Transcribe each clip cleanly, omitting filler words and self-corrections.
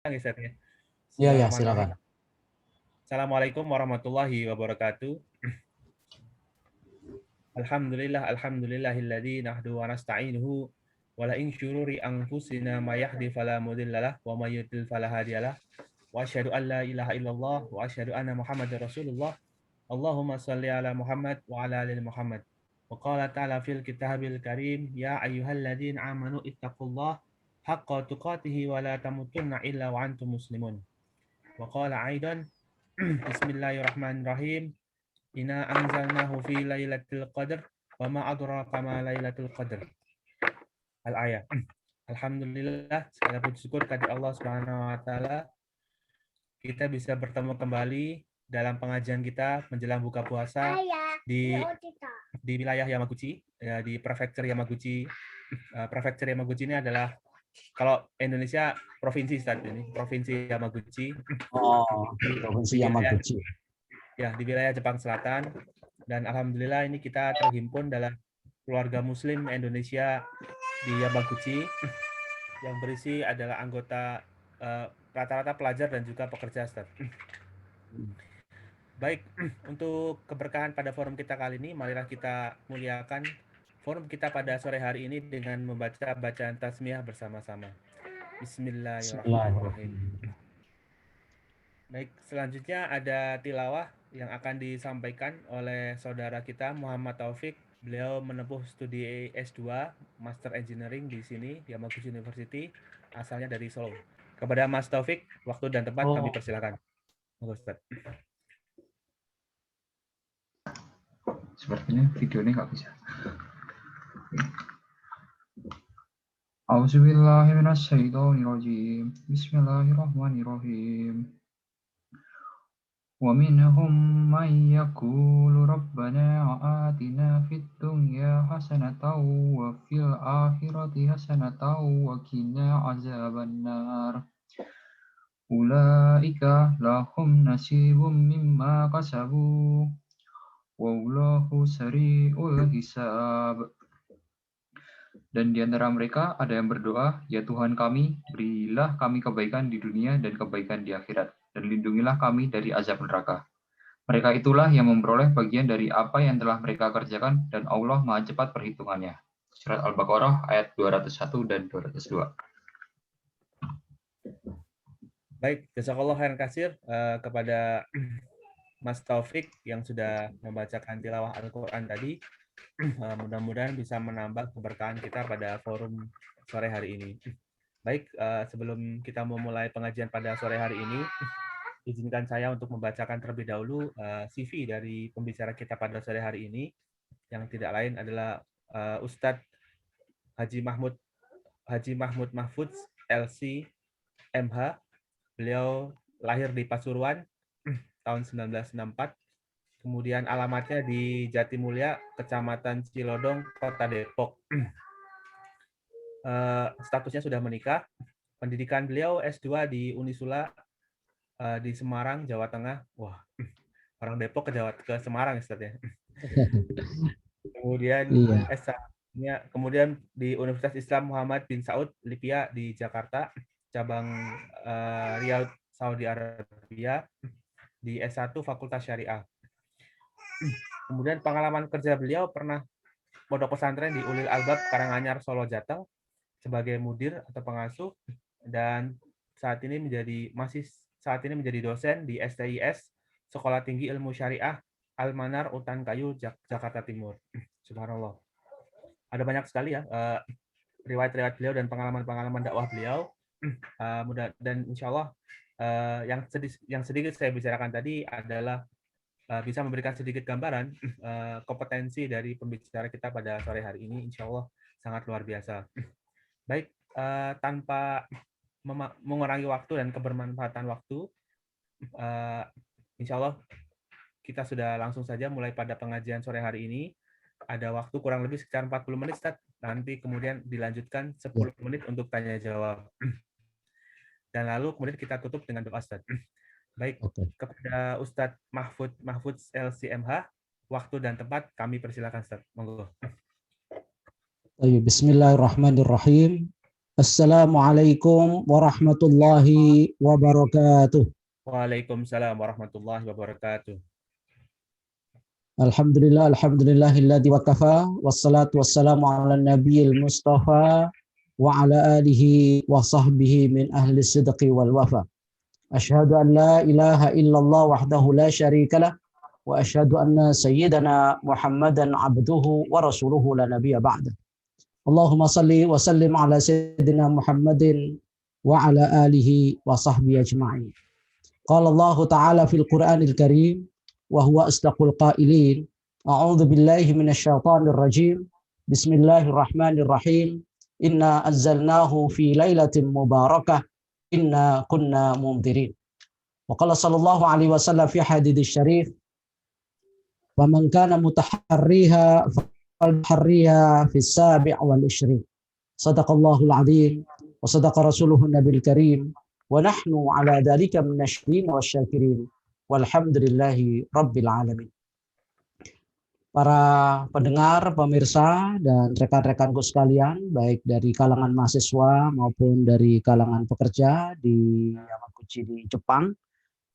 Ustaz ya. Iya, ya, Bismillahirrahmanirrahim. silakan. Assalamualaikum warahmatullahi wabarakatuh. Alhamdulillahilladzi nahdu wa nasta'inuhu wa la in syururi anfusina may yahdi fala mudhillalah wa may yudlil fala hadiyalah. Wa asyhadu an la ilaha illallah wa asyhadu anna Muhammadar Rasulullah. Allahumma shalli ala Muhammad wa ala ali Muhammad. Wa qala ta'ala fil kitabil karim ya ayyuhalladzina amanu ittaqullaha haqqa tuqatih wa la tamutunna illa wa antum muslimun. Wa qala aidan Bismillahirrahmanirrahim. Inna anzalnahu fi lailatul qadr wa ma adraka ma lailatul qadr. Al-ayat. Alhamdulillah, segala puji syukur kepada Allah Subhanahu wa taala. Kita bisa bertemu kembali dalam pengajian kita menjelang buka puasa di wilayah Yamaguchi, ya, di Prefektur Yamaguchi. Prefektur Yamaguchi ini adalah kalau Indonesia provinsi saat ini, Provinsi Yamaguchi. Oh, Provinsi Yamaguchi. Ya, di wilayah Jepang Selatan. Dan alhamdulillah ini kita terhimpun dalam keluarga muslim Indonesia di Yamaguchi yang berisi adalah anggota rata-rata pelajar dan juga pekerja, Ustaz. Baik, untuk keberkahan pada forum kita kali ini, marilah kita muliakan forum kita pada sore hari ini dengan membaca bacaan tasmiyah bersama-sama. Bismillahirrahmanirrahim. Baik, selanjutnya ada tilawah yang akan disampaikan oleh saudara kita Muhammad Taufik. Beliau menempuh studi S2 Master Engineering di sini di Yamaguchi University, asalnya dari Solo. Kepada Mas Taufik, waktu dan tempat kami persilakan. Ustaz. Sepertinya videonya nggak bisa. A'udzubillahi minasyaitonirrajim. Bismillahirrahmanirrahim. Wa minhum man yaqulu rabbana atina fid dunya hasanatan wa fil akhirati hasanatan wa qina azabannar. Ulaika lahum nasibum mimma kasabu wallahu sari'ul hisab. Dan di antara mereka ada yang berdoa, ya Tuhan kami, berilah kami kebaikan di dunia dan kebaikan di akhirat, dan lindungilah kami dari azab neraka. Mereka itulah yang memperoleh bagian dari apa yang telah mereka kerjakan, dan Allah Maha cepat perhitungannya. Surat Al-Baqarah ayat 201 dan 202. Baik, jazakallah khairan katsir kepada Mas Taufik yang sudah membacakan tilawah Al-Quran tadi. Mudah-mudahan bisa menambah keberkahan kita pada forum sore hari ini. Baik, sebelum kita memulai pengajian pada sore hari ini, izinkan saya untuk membacakan terlebih dahulu CV dari pembicara kita pada sore hari ini, yang tidak lain adalah Ustadz Haji Mahmud Mahfudz, LC, MH. Beliau lahir di Pasuruan tahun 1964. Kemudian alamatnya di Jatimulya, Kecamatan Cilodong, Kota Depok. Statusnya sudah menikah. Pendidikan beliau S2 di Unisula di Semarang, Jawa Tengah. Wah, orang Depok ke Semarang, Ustaz ya. Kemudian S1-nya kemudian di Universitas Islam Muhammad bin Saud Lipia di Jakarta, cabang Riyadh, Saudi Arabia, di S1 Fakultas Syariah. Kemudian pengalaman kerja beliau pernah pondok pesantren di Ulil Albab Karanganyar Solo Jateng sebagai mudir atau pengasuh, dan saat ini menjadi dosen di STIS Sekolah Tinggi Ilmu Syariah Al-Manar Utan Kayu Jakarta Timur. Subhanallah. Ada banyak sekali ya riwayat-riwayat beliau dan pengalaman-pengalaman dakwah beliau. Dan insya Allah yang sedikit saya bicarakan tadi adalah bisa memberikan sedikit gambaran kompetensi dari pembicara kita pada sore hari ini. Insya Allah sangat luar biasa. Baik, tanpa mengurangi waktu dan kebermanfaatan waktu, insya Allah kita sudah langsung saja mulai pada pengajian sore hari ini. Ada waktu kurang lebih sekitar 40 menit, Ustaz. Nanti kemudian dilanjutkan 10 menit untuk tanya jawab. Dan lalu kemudian kita tutup dengan doa, Ustaz. Baik, kepada Ustadz Mahfud LCMH, waktu dan tempat kami persilakan, Ustaz. Monggo. Bismillahirrahmanirrahim. Assalamualaikum warahmatullahi wabarakatuh. Waalaikumsalam warahmatullahi wabarakatuh. Alhamdulillahilladzi wa kafa wassalatu wassalamu ala nabiyil mustafa wa ala alihi wa sahbihi min ahli sidqi wal wafa. Asyhadu an la ilaha illallah wahdahu la syarikalah wa asyhadu anna sayyidana Muhammadan abduhu wa rasuluhu la nabiyya ba'da. Allahumma salli wa sallim ala sayyidina Muhammadin wa ala alihi wa sahbihi ajma'in. Qala Allah ta'ala fil Qur'anil Karim wa huwa asdaqul qailin. A'udzu billahi minasyaitonir rajim. Bismillahirrahmanirrahim. Inna anzalnahu fi lailatin mubarakah. Inna kunna mundzirin. Wa qala sallallahu alaihi wasallam fi hadits syarif. Wa man kana mutaharriha falharriha fi sabi' wal 20. Sadaqallahul azim wa sadaqa rasuluhun nabiyil karim. Wa nahnu ala dzalika minasy-syahidin wasyakirin. Walhamdulillahi rabbil alamin. Para pendengar, pemirsa, dan rekan-rekanku sekalian, baik dari kalangan mahasiswa maupun dari kalangan pekerja di Yamaguchi di Jepang,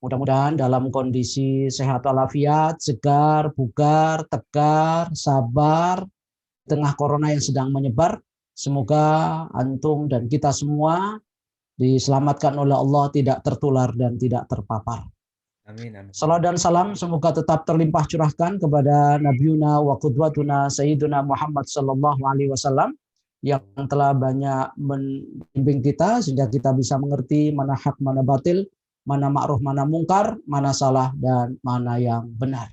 mudah-mudahan dalam kondisi sehat walafiat, segar, bugar, tegar, sabar, di tengah corona yang sedang menyebar. Semoga antum dan kita semua diselamatkan oleh Allah, tidak tertular dan tidak terpapar. Amin, amin. Salam dan salam semoga tetap terlimpah curahkan kepada Nabiuna wa qudwatuna Sayyiduna Muhammad sallallahu alaihi wasallam yang telah banyak membimbing kita sehingga kita bisa mengerti mana hak, mana batil, mana ma'ruf, mana mungkar, mana salah dan mana yang benar.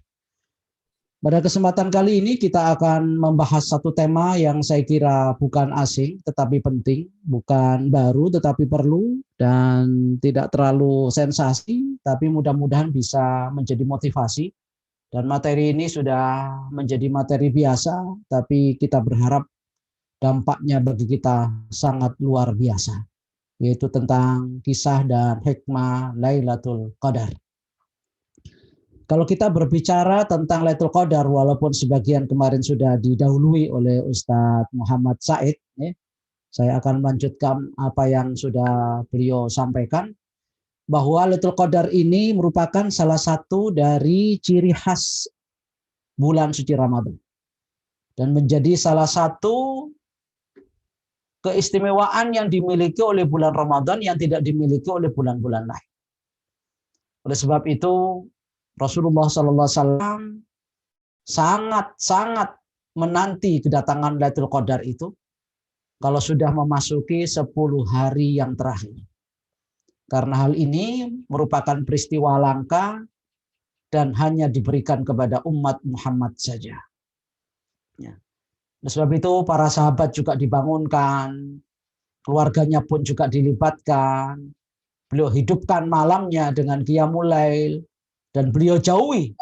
Pada kesempatan kali ini kita akan membahas satu tema yang saya kira bukan asing tetapi penting, bukan baru tetapi perlu dan tidak terlalu sensasi, tapi mudah-mudahan bisa menjadi motivasi. Dan materi ini sudah menjadi materi biasa, tapi kita berharap dampaknya bagi kita sangat luar biasa, yaitu tentang kisah dan hikmah Lailatul Qadar. Kalau kita berbicara tentang Lailatul Qadar, walaupun sebagian kemarin sudah didahului oleh Ustadz Muhammad Said, ya, saya akan melanjutkan apa yang sudah beliau sampaikan, bahwa Lailatul Qadar ini merupakan salah satu dari ciri khas bulan suci Ramadan dan menjadi salah satu keistimewaan yang dimiliki oleh bulan Ramadan yang tidak dimiliki oleh bulan-bulan lain. Oleh sebab itu Rasulullah SAW sangat menanti kedatangan Lailatul Qadar itu kalau sudah memasuki 10 hari yang terakhir. Karena hal ini merupakan peristiwa langka dan hanya diberikan kepada umat Muhammad saja. Ya. Oleh sebab itu para sahabat juga dibangunkan, keluarganya pun juga dilibatkan. Beliau hidupkan malamnya dengan qiyamul lail. Dan beliau jauhi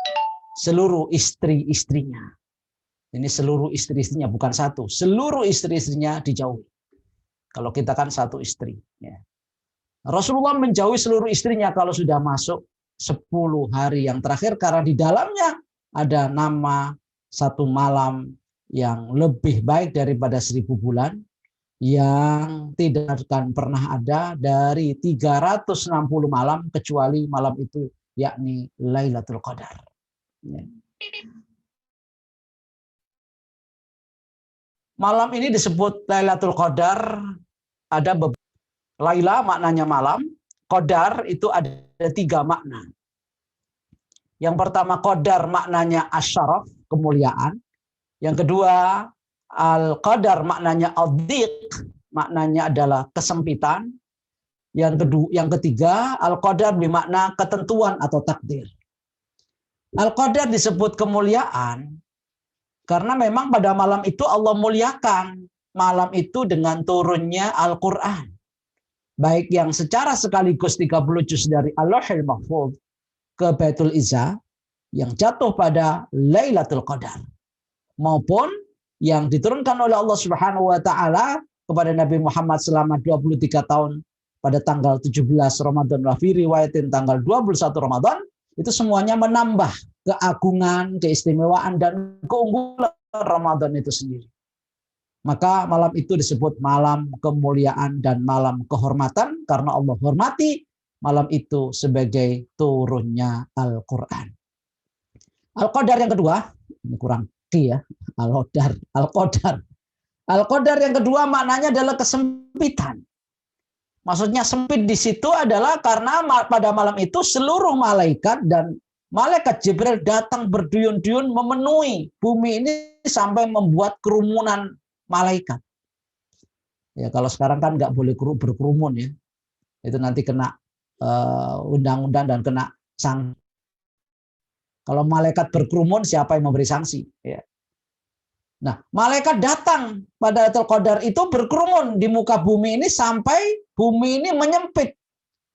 seluruh istri-istrinya. Ini seluruh istri-istrinya, bukan satu. Seluruh istri-istrinya dijauhi. Kalau kita kan satu istri. Ya. Rasulullah menjauhi seluruh istrinya kalau sudah masuk 10 hari yang terakhir. Karena di dalamnya ada nama satu malam yang lebih baik daripada 1000 bulan. Yang tidak akan pernah ada dari 360 malam kecuali malam itu, yakni Lailatul Qadar. Malam ini disebut Lailatul Qadar, ada beberapa. Laila maknanya malam, Qadar itu ada 3 makna. Yang pertama Qadar maknanya asyaraf, kemuliaan. Yang kedua Al-Qadar maknanya ad-dhiq, maknanya adalah kesempitan. Yang ketiga, Al-Qadar bermakna ketentuan atau takdir. Al-Qadar disebut kemuliaan karena memang pada malam itu Allah muliakan malam itu dengan turunnya Al-Quran. Baik yang secara sekaligus 30 juz dari Al-Lauhul Mahfuz ke Baitul Izzah yang jatuh pada Lailatul Qadar, maupun yang diturunkan oleh Allah Subhanahu wa taala kepada Nabi Muhammad selama 23 tahun pada tanggal 17 Ramadan, wa fi riwayatin tanggal 21 Ramadan, itu semuanya menambah keagungan, keistimewaan dan keunggulan Ramadan itu sendiri. Maka malam itu disebut malam kemuliaan dan malam kehormatan karena Allah hormati malam itu sebagai turunnya Al-Quran. Al-Qadar yang kedua, ini kurang ya, Al-Qadar. Al-Qadar yang kedua maknanya adalah kesempitan. Maksudnya sempit di situ adalah karena pada malam itu seluruh malaikat dan malaikat Jibril datang berduyun-duyun memenuhi bumi ini sampai membuat kerumunan malaikat. Ya kalau sekarang kan nggak boleh berkerumun ya, itu nanti kena undang-undang dan kena sanksi. Kalau malaikat berkerumun siapa yang memberi sanksi? Ya. Nah, malaikat datang pada Lailatul Qadar itu berkerumun di muka bumi ini sampai bumi ini menyempit,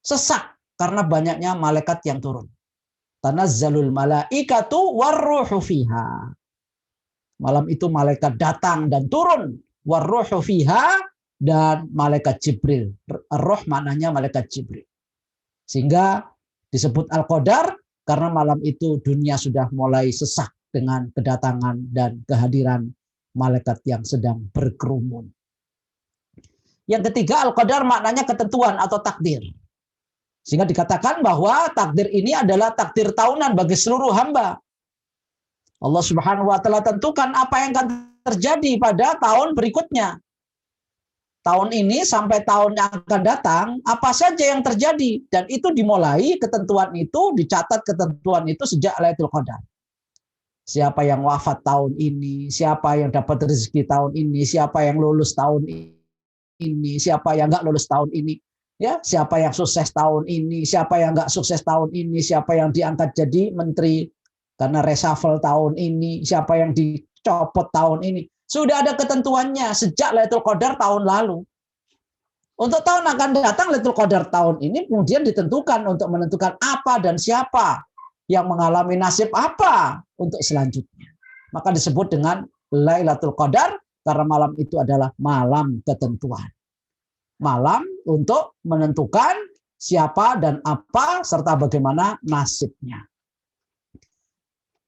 sesak karena banyaknya malaikat yang turun. Tanazzalul malaikatu warruhu fiha. Malam itu malaikat datang dan turun, warruhu fiha, dan malaikat Jibril. Ar-Ruh maknanya malaikat Jibril. Sehingga disebut Al-Qadar karena malam itu dunia sudah mulai sesak dengan kedatangan dan kehadiran malaikat yang sedang berkerumun. Yang ketiga, Al-Qadar maknanya ketentuan atau takdir. Sehingga dikatakan bahwa takdir ini adalah takdir tahunan bagi seluruh hamba. Allah Subhanahu wa taala tentukan apa yang akan terjadi pada tahun berikutnya. Tahun ini sampai tahun yang akan datang, apa saja yang terjadi. Dan itu dimulai ketentuan itu, dicatat ketentuan itu sejak Lailatul Qadar. Siapa yang wafat tahun ini, siapa yang dapat rezeki tahun ini, siapa yang lulus tahun ini, siapa yang nggak lulus tahun ini, ya, siapa yang sukses tahun ini, siapa yang nggak sukses tahun ini, siapa yang diangkat jadi menteri karena reshuffle tahun ini, siapa yang dicopot tahun ini. Sudah ada ketentuannya sejak Lailatul Qadar tahun lalu. Untuk tahun akan datang Lailatul Qadar tahun ini kemudian ditentukan untuk menentukan apa dan siapa yang mengalami nasib apa untuk selanjutnya. Maka disebut dengan Lailatul Qadar karena malam itu adalah malam ketentuan. Malam untuk menentukan siapa dan apa serta bagaimana nasibnya.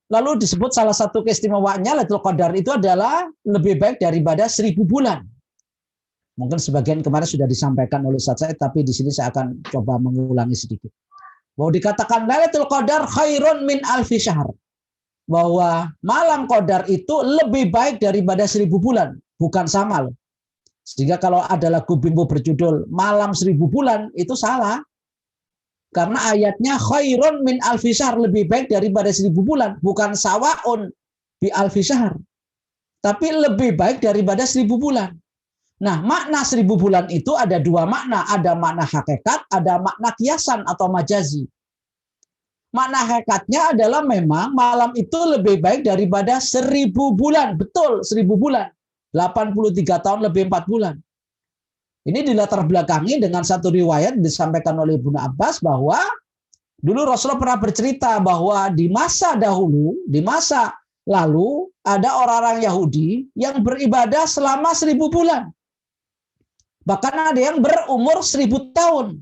Lalu disebut salah satu keistimewaannya Lailatul Qadar itu adalah lebih baik daripada 1000 bulan. Mungkin sebagian kemarin sudah disampaikan oleh Ustaz Said, tapi di sini saya akan coba mengulangi sedikit. Bahwa dikatakan Lailatul Qadar khairun min alfi syahr. Bahwa malam Qadar itu lebih baik daripada 1000 bulan. Bukan sama loh. Sehingga kalau ada lagu Bimbo berjudul Malam 1000 bulan, itu salah. Karena ayatnya khairun min alfi syahr, lebih baik daripada 1000 bulan. Bukan sawaun bi alfi syahr. Tapi lebih baik daripada 1000 bulan. Nah, makna 1000 bulan itu ada dua makna. Ada makna hakikat, ada makna kiasan atau majazi. Makna hakikatnya adalah memang malam itu lebih baik daripada 1000 bulan. Betul, 1000 bulan. 83 tahun lebih 4 bulan. Ini dilatar belakangi dengan satu riwayat disampaikan oleh Ibnu Abbas bahwa dulu Rasulullah pernah bercerita bahwa di masa dahulu, di masa lalu ada orang-orang Yahudi yang beribadah selama 1000 bulan. Bahkan ada yang berumur 1000 tahun.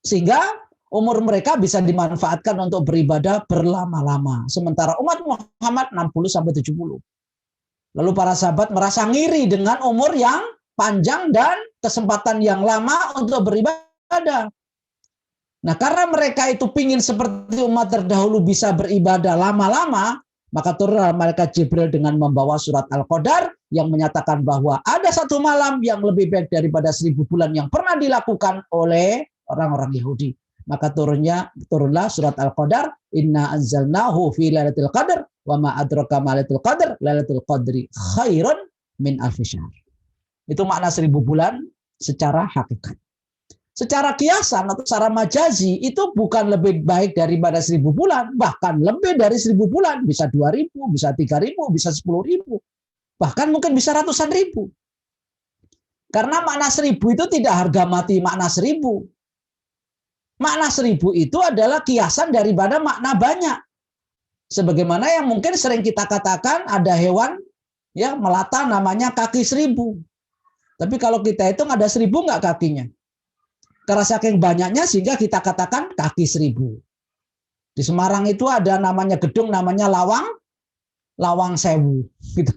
Sehingga umur mereka bisa dimanfaatkan untuk beribadah berlama-lama. Sementara umat Muhammad 60-70. Lalu para sahabat merasa ngiri dengan umur yang panjang dan kesempatan yang lama untuk beribadah. Nah, karena mereka itu pingin seperti umat terdahulu bisa beribadah lama-lama, maka turunlah malaikat Jibril dengan membawa surat Al-Qadar yang menyatakan bahwa ada satu malam yang lebih baik daripada 1000 bulan yang pernah dilakukan oleh orang-orang Yahudi. Maka turunlah surat Al-Qadar, inna anzalnahu fi lailatul qadar wa ma adraka ma lailatul qadar, lailatul qadri khairun min alfi syahr. Itu makna 1000 bulan secara hakikat. Secara kiasan atau secara majazi itu bukan lebih baik daripada 1000 bulan, bahkan lebih dari 1000 bulan, bisa 2000, bisa 3000, bisa 10.000, bahkan mungkin bisa ratusan ribu. Karena makna 1000 itu tidak harga mati makna 1000. Makna 1000 itu adalah kiasan daripada makna banyak. Sebagaimana yang mungkin sering kita katakan ada hewan ya melata namanya kaki 1000. Tapi kalau kita hitung ada 1000 nggak kakinya? Karena saking banyaknya sehingga kita katakan kaki 1000. Di Semarang itu ada namanya gedung namanya Lawang Sewu. Gitu.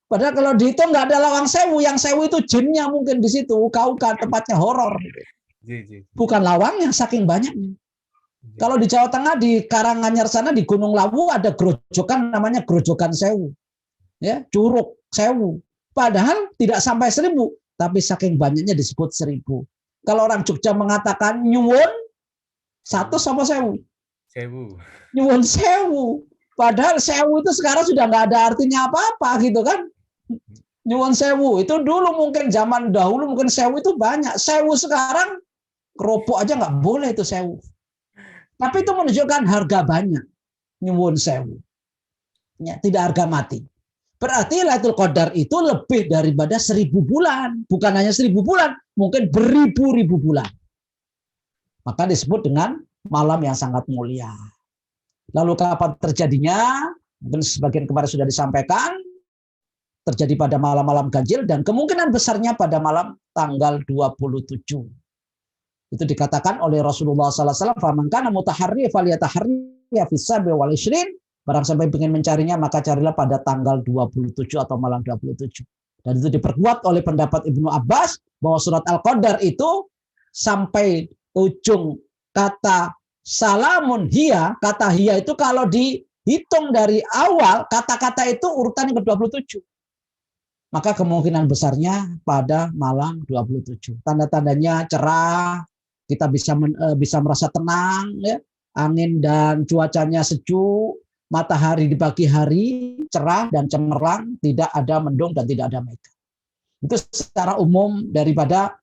Padahal kalau dihitung nggak ada lawang sewu, yang sewu itu jinnya mungkin di situ, uka-uka, tempatnya horor. Bukan lawangnya, saking banyaknya. Kalau di Jawa Tengah, di Karanganyar sana, di Gunung Lawu ada grojokan namanya grojokan sewu. Ya, curug sewu. Padahal tidak sampai 1000, tapi saking banyaknya disebut 1000. Kalau orang Jogja mengatakan nyuwun, 1 sama sewu. Nyuwun sewu. Padahal sewu itu sekarang sudah nggak ada artinya apa-apa gitu kan. Nyuwun sewu itu dulu mungkin zaman dahulu mungkin sewu itu banyak. Sewu sekarang keropok aja nggak boleh itu sewu. Tapi itu menunjukkan harga banyak. Nyuwun sewu. Ya, tidak harga mati. Berarti Lailatul Qadar itu lebih daripada 1000 bulan. Bukan hanya 1000 bulan, mungkin beribu-ribu bulan. Maka disebut dengan malam yang sangat mulia. Lalu kapan terjadinya? Mungkin sebagian kemarin sudah disampaikan. Terjadi pada malam-malam ganjil dan kemungkinan besarnya pada malam tanggal 27. Itu dikatakan oleh Rasulullah SAW, "Faman kana mutaharri falyataharri fi sabi wal 20." Barang sampai ingin mencarinya, maka carilah pada tanggal 27 atau malam 27. Dan itu diperkuat oleh pendapat Ibnu Abbas, bahwa surat Al-Qadar itu sampai ujung kata salamun hiya, kata hiya itu kalau dihitung dari awal, kata-kata itu urutan yang ke-27. Maka kemungkinan besarnya pada malam 27. Tanda-tandanya cerah, kita bisa merasa tenang, ya. Angin dan cuacanya sejuk, matahari di pagi hari cerah dan cemerlang, tidak ada mendung dan tidak ada mega. Itu secara umum daripada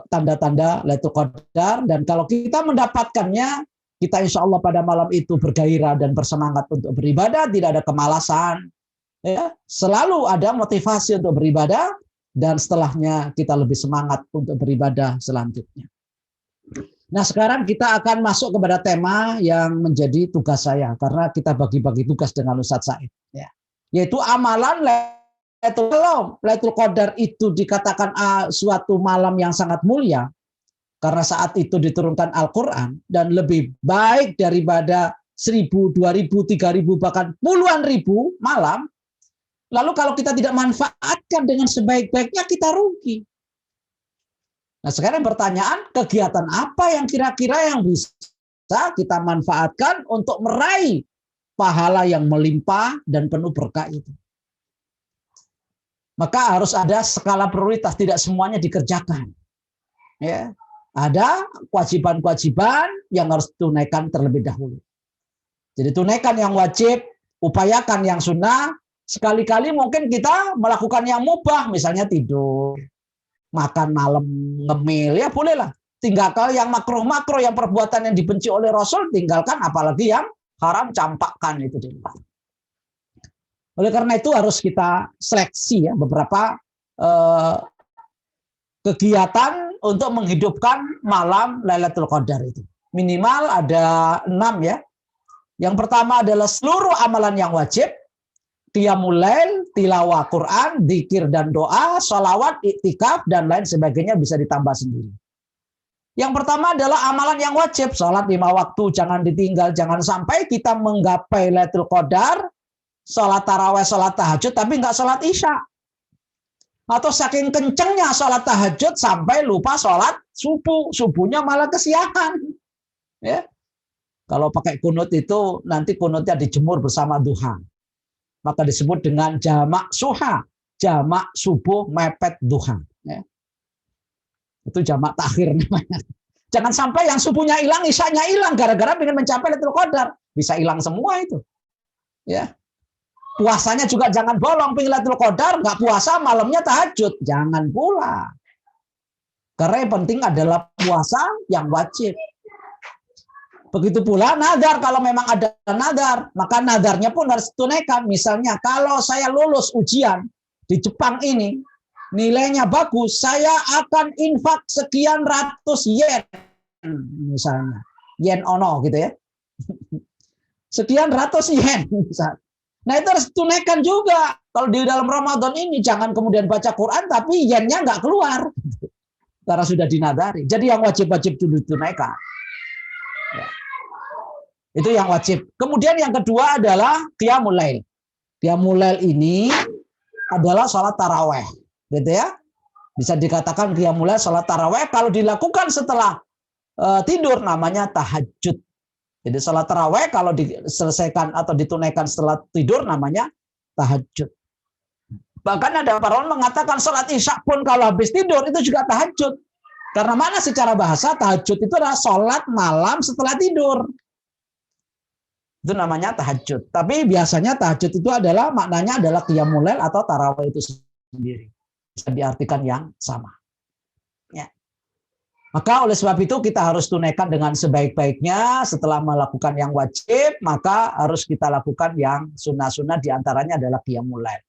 tanda-tanda Lailatul Qadar. Dan kalau kita mendapatkannya, kita insya Allah pada malam itu bergairah dan bersemangat untuk beribadah, tidak ada kemalasan, ya, selalu ada motivasi untuk beribadah, dan setelahnya kita lebih semangat untuk beribadah selanjutnya. Nah, sekarang kita akan masuk kepada tema yang menjadi tugas saya, karena kita bagi-bagi tugas dengan Ustadz Said, ya, yaitu amalan Lailatul Qadar itu dikatakan suatu malam yang sangat mulia, karena saat itu diturunkan Al-Quran, dan lebih baik daripada 1000, 2000, 3000, bahkan puluhan ribu malam. Lalu kalau kita tidak manfaatkan dengan sebaik-baiknya, kita rugi. Nah, sekarang pertanyaan, kegiatan apa yang kira-kira yang bisa kita manfaatkan untuk meraih pahala yang melimpah dan penuh berkah itu? Maka harus ada skala prioritas, tidak semuanya dikerjakan. Ya, ada kewajiban-kewajiban yang harus tunaikan terlebih dahulu. Jadi tunaikan yang wajib, upayakan yang sunnah. Sekali-kali mungkin kita melakukan yang mubah, misalnya tidur, makan malam, ngemil, ya bolehlah. Tinggalkan yang makruh-makruh, yang perbuatan yang dibenci oleh Rasul, tinggalkan, apalagi yang haram, campakkan itu dulu. Oleh karena itu harus kita seleksi ya beberapa kegiatan untuk menghidupkan malam Lailatul Qadar itu. Minimal ada 6 ya. Yang pertama adalah seluruh amalan yang wajib, qiyamul lail, tilawah Quran, zikir dan doa, sholawat, iktikaf, dan lain sebagainya bisa ditambah sendiri. Yang pertama adalah amalan yang wajib, sholat 5 waktu, jangan ditinggal, jangan sampai kita menggapai Lailatul Qadar, sholat taraweh, sholat tahajud, tapi nggak sholat isya. Atau saking kencengnya sholat tahajud sampai lupa sholat subuh, subuhnya malah kesiangan. Ya. Kalau pakai kunut itu nanti kunutnya dijemur bersama duha. Maka disebut dengan jamak suha, jamak subuh mepet duha. Ya. Itu jamak takhir namanya. Jangan sampai yang subuhnya hilang, isyanya hilang gara-gara ingin mencapai Lailatul Qadar. Bisa hilang semua itu. Ya. Puasanya juga jangan bolong, pengen Lailatul Qadar, nggak puasa malamnya tahajud. Jangan pula. Karena yang penting adalah puasa yang wajib. Begitu pula nadar, kalau memang ada nadar, maka nadarnya pun harus ditunaikan. Misalnya, kalau saya lulus ujian di Jepang ini, nilainya bagus, saya akan infak sekian ratus yen. Misalnya, yen ono gitu ya. Sekian ratus yen. Misalnya. Nah itu harus ditunaikan juga. Kalau di dalam Ramadan ini, jangan kemudian baca Quran, tapi yennya nggak keluar. Karena sudah dinadari. Jadi yang wajib-wajib dulu ditunaikan. Ya. Itu yang wajib. Kemudian yang kedua adalah qiyamul lail. Qiyamul lail ini adalah sholat taraweh, gitu ya. Bisa dikatakan qiyamul lail sholat taraweh kalau dilakukan setelah tidur namanya tahajud. Jadi sholat taraweh kalau diselesaikan atau ditunaikan setelah tidur namanya tahajud. Bahkan ada para ulama mengatakan sholat isya pun kalau habis tidur itu juga tahajud. Karena mana secara bahasa tahajud itu adalah sholat malam setelah tidur. Itu namanya tahajud. Tapi biasanya tahajud itu adalah maknanya adalah qiyamul lail atau tarawih itu sendiri. Bisa diartikan yang sama. Ya. Maka oleh sebab itu kita harus tunaikan dengan sebaik-baiknya. Setelah melakukan yang wajib, maka harus kita lakukan yang sunnah-sunnah, diantaranya adalah qiyamul lail.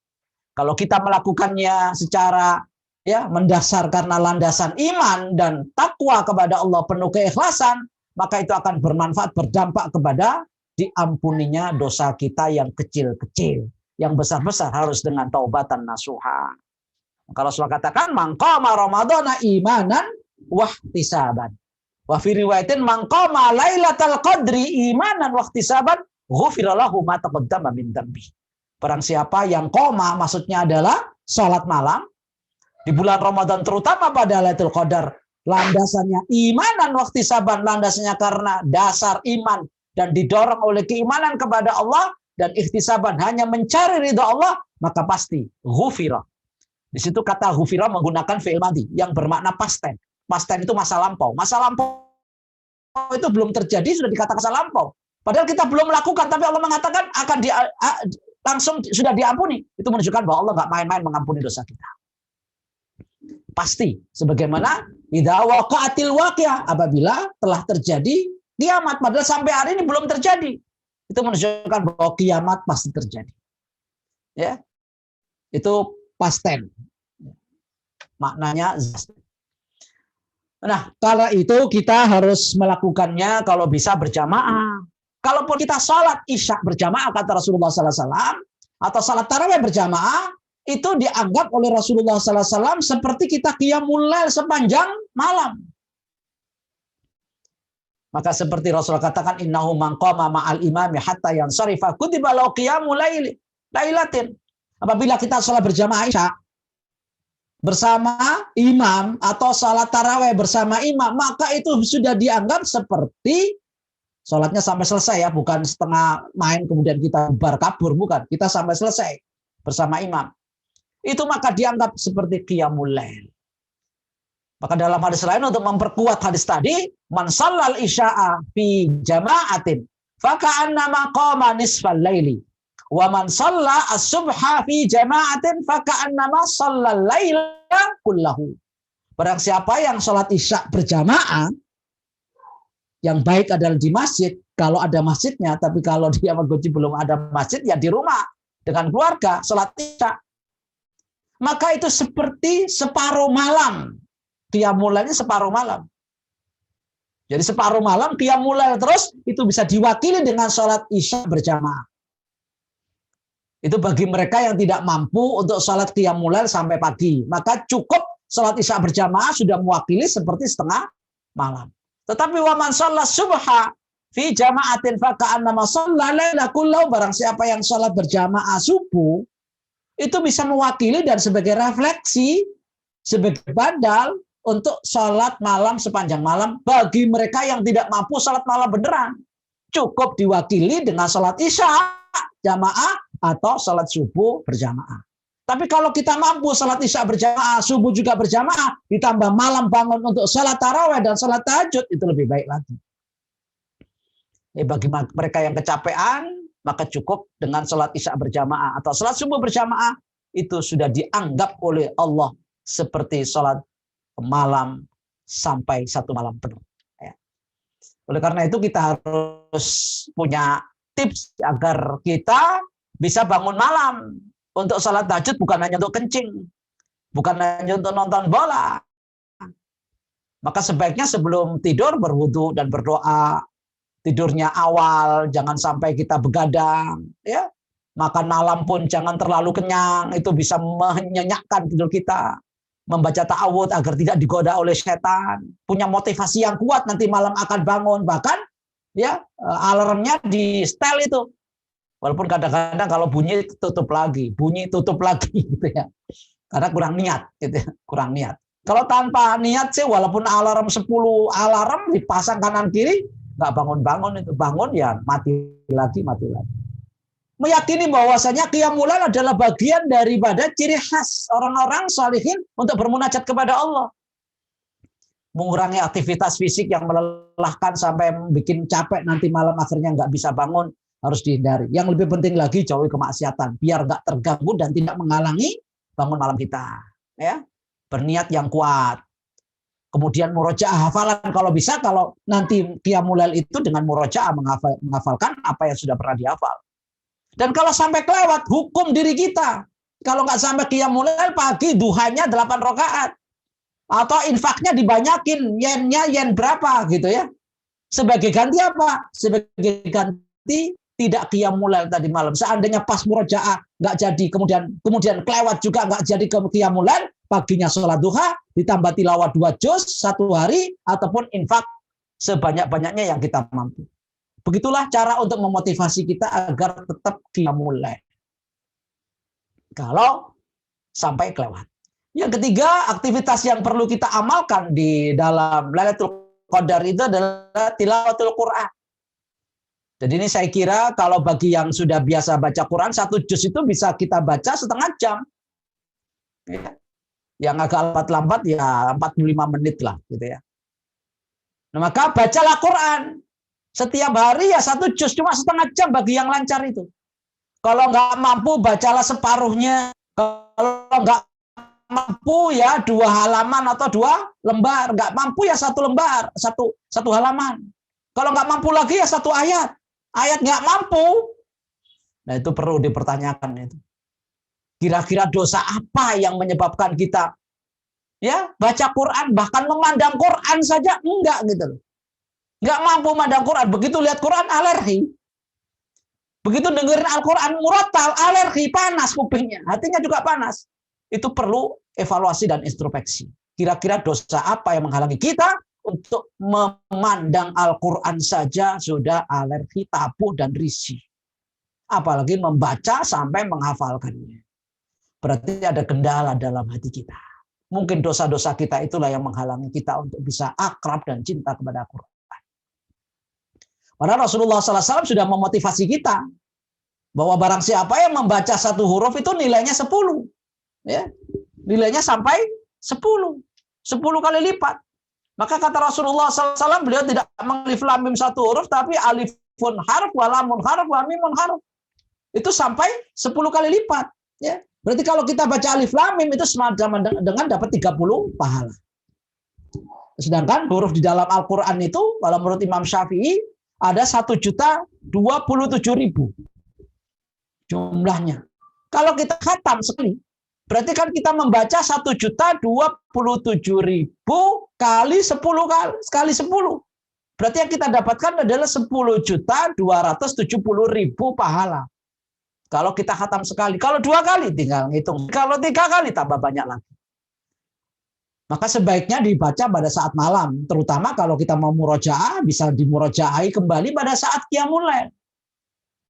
Kalau kita melakukannya secara mendasar karena landasan iman dan takwa kepada Allah penuh keikhlasan, maka itu akan bermanfaat, berdampak kepada diampuninya dosa kita yang kecil-kecil. Yang besar-besar harus dengan taubatan nasuha. Kalau Rasulullah katakan mangqama ramadhana imanan wahtisaban. Wa fi riwayatin mangqama lailatal qadri imanan wahtisaban ghufira lahu ma taqaddama min dzambi. Barang siapa yang qoma maksudnya adalah salat malam di bulan Ramadan terutama pada Lailatul Qadar, landasannya imanan wahtisaban, landasannya karena dasar iman dan didorong oleh keimanan kepada Allah dan ikhtisaban hanya mencari ridha Allah, maka pasti ghufira. Di situ kata ghufira menggunakan fi'il madhi yang bermakna past tense. Past tense itu masa lampau. Masa lampau itu belum terjadi sudah dikatakan masa lampau. Padahal kita belum melakukan, tapi Allah mengatakan akan langsung sudah diampuni. Itu menunjukkan bahwa Allah nggak main-main mengampuni dosa kita. Pasti. Sebagaimana idza waqa'atil waqi'ah, apabila telah terjadi kiamat, padahal sampai hari ini belum terjadi. Itu menunjukkan bahwa kiamat pasti terjadi. Ya. Itu past tense. Maknanya. Nah, karena itu kita harus melakukannya kalau bisa berjamaah. Kalaupun kita sholat isya berjamaah, kata Rasulullah SAW, atau sholat tarawih berjamaah, itu dianggap oleh Rasulullah SAW seperti kita qiyamul lail sepanjang malam. Maka seperti Rasulullah katakan innahu man qama ma'al imami hatta yansarifa kutiba lahu qiyamul lailatin. Apabila kita sholat berjamaah isya bersama imam atau sholat tarawih bersama imam, maka itu sudah dianggap seperti sholatnya sampai selesai ya, bukan setengah main kemudian kita bubar kabur, bukan. Kita sampai selesai bersama imam. Itu maka dianggap seperti qiyamul lail. Maka dalam hadis lain untuk memperkuat hadis tadi, man shallal isya'a fi jama'atin faka'annama qama nisfal laili wa man shalla as-subha fi jama'atin faka'annama shallal laila kullahu. Barang siapa yang sholat isya berjamaah, yang baik adalah di masjid kalau ada masjidnya, tapi kalau di Yamaguchi belum ada masjid ya di rumah dengan keluarga sholat isya, maka itu seperti separuh malam. Qiyamul lailnya separuh malam. Jadi separuh malam qiyamul lail terus itu bisa diwakili dengan sholat isya berjamaah. Itu bagi mereka yang tidak mampu untuk sholat qiyamul lail sampai pagi, maka cukup sholat isya berjamaah sudah mewakili seperti setengah malam. Tetapi wa man shalla subha fi jama'atin faka'annama shalla laila kullahu, barang siapa yang sholat berjamaah subuh itu bisa mewakili dan sebagai refleksi, sebagai badal untuk sholat malam sepanjang malam bagi mereka yang tidak mampu sholat malam beneran. Cukup diwakili dengan sholat isya jamaah atau sholat subuh berjamaah. Tapi kalau kita mampu sholat isya berjamaah, subuh juga berjamaah, ditambah malam bangun untuk sholat tarawih dan sholat tahajud, itu lebih baik lagi. Bagi mereka yang kecapean, maka cukup dengan sholat isya berjamaah atau sholat subuh berjamaah, itu sudah dianggap oleh Allah seperti sholat malam sampai satu malam penuh. Ya. Oleh karena itu kita harus punya tips agar kita bisa bangun malam untuk sholat tahajud, bukan hanya untuk kencing, bukan hanya untuk nonton bola. Maka sebaiknya sebelum tidur berwudu dan berdoa. Tidurnya awal, jangan sampai kita begadang. Ya. Makan malam pun jangan terlalu kenyang, itu bisa menyenyakkan tidur kita. Membaca ta'awudz agar tidak digoda oleh setan. Punya motivasi yang kuat, nanti malam akan bangun. Bahkan ya alarmnya di setel itu. Walaupun kadang-kadang kalau bunyi tutup lagi gitu ya. Karena kurang niat gitu ya, kurang niat. Kalau tanpa niat sih walaupun alarm 10 alarm dipasang kanan kiri nggak bangun-bangun itu. Bangun ya mati lagi. Meyakini bahwasanya qiyamul lail adalah bagian daripada ciri khas orang-orang salihin untuk bermunajat kepada Allah. Mengurangi aktivitas fisik yang melelahkan sampai bikin capek nanti malam akhirnya nggak bisa bangun, harus dihindari. Yang lebih penting lagi jauhi kemaksiatan biar nggak terganggu dan tidak menghalangi bangun malam kita. Ya, berniat yang kuat. Kemudian murojaah hafalan kalau bisa, kalau nanti qiyamul lail itu dengan murojaah menghafalkan apa yang sudah pernah dihafal. Dan kalau sampai kelewat, hukum diri kita. Kalau nggak sampai qiyamul lail pagi, duhanya 8 rakaat. Atau infaknya dibanyakin, yennya yen berapa gitu ya. Sebagai ganti apa? Sebagai ganti tidak qiyamul lail tadi malam. Seandainya pas murojaah nggak jadi, kemudian kelewat juga nggak jadi ke qiyamul lail, paginya sholat duha, ditambah tilawah 2 juz 1 hari, ataupun infak sebanyak-banyaknya yang kita mampu. Begitulah cara untuk memotivasi kita agar tetap qiyamul lail. Kalau sampai kelewat. Yang ketiga, aktivitas yang perlu kita amalkan di dalam Lailatul Qadar itu adalah tilawatul Quran. Jadi ini saya kira kalau bagi yang sudah biasa baca Quran, 1 juz itu bisa kita baca setengah jam. Ya. Yang agak lambat-lambat ya 45 menit lah gitu ya. Nah, maka bacalah Quran. Setiap hari ya 1 juz, cuma setengah jam bagi yang lancar itu. Kalau nggak mampu bacalah separuhnya. Kalau nggak mampu ya 2 halaman atau 2 lembar. Nggak mampu ya 1 lembar, satu halaman. Kalau nggak mampu lagi ya 1 ayat. Ayat nggak mampu. Nah itu perlu dipertanyakan itu. Kira-kira dosa apa yang menyebabkan kita ya baca Quran, bahkan memandang Quran saja enggak gitu loh. Nggak mampu memandang Quran. Begitu lihat Quran alergi. Begitu dengerin Al-Quran murattal alergi, panas kupingnya, hatinya juga panas. Itu perlu evaluasi dan introspeksi. Kira-kira dosa apa yang menghalangi kita untuk memandang Al-Quran saja sudah alergi, tabuh, dan risih. Apalagi membaca sampai menghafalkannya. Berarti ada kendala dalam hati kita. Mungkin dosa-dosa kita itulah yang menghalangi kita untuk bisa akrab dan cinta kepada Al-Quran. Padahal Rasulullah SAW sudah memotivasi kita bahwa barang siapa yang membaca 1 huruf itu nilainya 10. Ya, nilainya sampai 10 kali lipat. Maka kata Rasulullah SAW, beliau tidak mengalif lam mim 1 huruf, tapi alifun harf, walamun harf, wamimun harf. Itu sampai 10 kali lipat. Ya. Berarti kalau kita baca alif lam mim itu semacam dengan dapat 30 pahala. Sedangkan huruf di dalam Al-Quran itu, kalau menurut Imam Syafi'i, ada 1.027.000 jumlahnya. Kalau kita khatam sekali, berarti kan kita membaca 1.027.000 kali 10 kali 10. Berarti yang kita dapatkan adalah 10.270.000 pahala. Kalau kita khatam sekali, kalau 2 kali tinggal ngitung. Kalau 3 kali tambah banyak lagi. Maka sebaiknya dibaca pada saat malam, terutama kalau kita mau murojaah, bisa dimurojaai kembali pada saat qiyamul lail.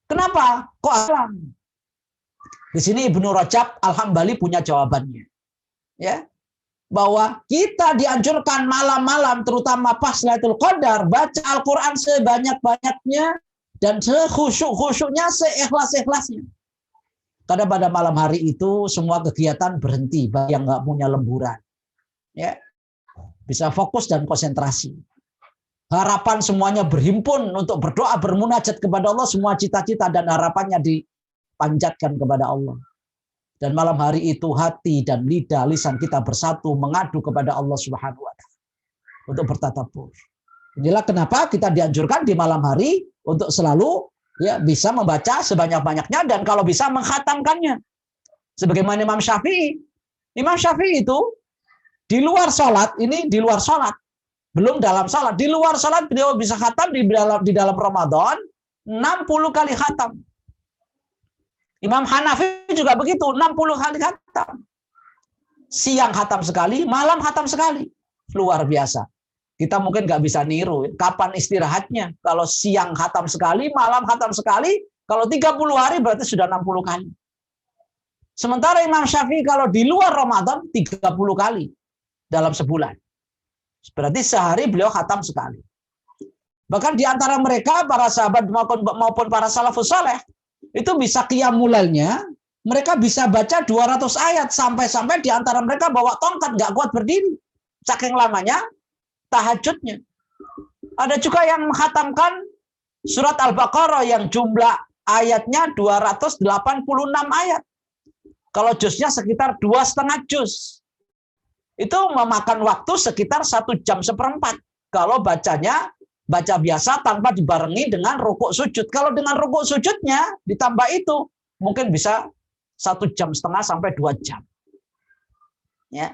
Kenapa? Kok alam? Di sini Ibnu Rajab Al-Hambali punya jawabannya. Ya. Bahwa kita dianjurkan malam-malam, terutama pas Lailatul Qadar, baca Al-Quran sebanyak-banyaknya dan sekhusyuk-khusyuknya, seikhlas-ikhlasnya. Karena pada malam hari itu semua kegiatan berhenti bagi yang nggak punya lemburan. Ya, bisa fokus dan konsentrasi. Harapan semuanya berhimpun untuk berdoa, bermunajat kepada Allah, semua cita-cita dan harapannya dipanjatkan kepada Allah. Dan malam hari itu hati dan lidah, lisan kita bersatu mengadu kepada Allah Subhanahu wa taala untuk bertatapur. Inilah kenapa kita dianjurkan di malam hari untuk selalu ya bisa membaca sebanyak-banyaknya dan kalau bisa mengkhatamkannya. Sebagaimana Imam Syafi'i. Imam Syafi'i itu di luar sholat, ini di luar sholat, belum dalam sholat. Di luar sholat beliau bisa khatam di dalam Ramadan 60 kali khatam. Imam Hanafi juga begitu, 60 kali khatam. Siang khatam sekali, malam khatam sekali. Luar biasa. Kita mungkin nggak bisa niru. Kapan istirahatnya? Kalau siang khatam sekali, malam khatam sekali, Kalau 30 hari berarti sudah 60 kali. Sementara Imam Syafi'i kalau di luar Ramadan 30 kali dalam sebulan. Berarti sehari beliau khatam sekali. Bahkan di antara mereka, para sahabat maupun para salafus saleh, itu bisa qiyamul lailnya, mereka bisa baca 200 ayat, sampai-sampai di antara mereka bawa tongkat, nggak kuat berdiri. Saking lamanya tahajudnya. Ada juga yang menghatamkan surat Al-Baqarah yang jumlah ayatnya 286 ayat. Kalau juznya sekitar 2,5 juz. Itu memakan waktu sekitar 1 jam seperempat. Kalau bacanya, baca biasa tanpa dibarengi dengan rukuk sujud. Kalau dengan rukuk sujudnya ditambah itu, mungkin bisa 1,5 jam sampai 2 jam. Ya.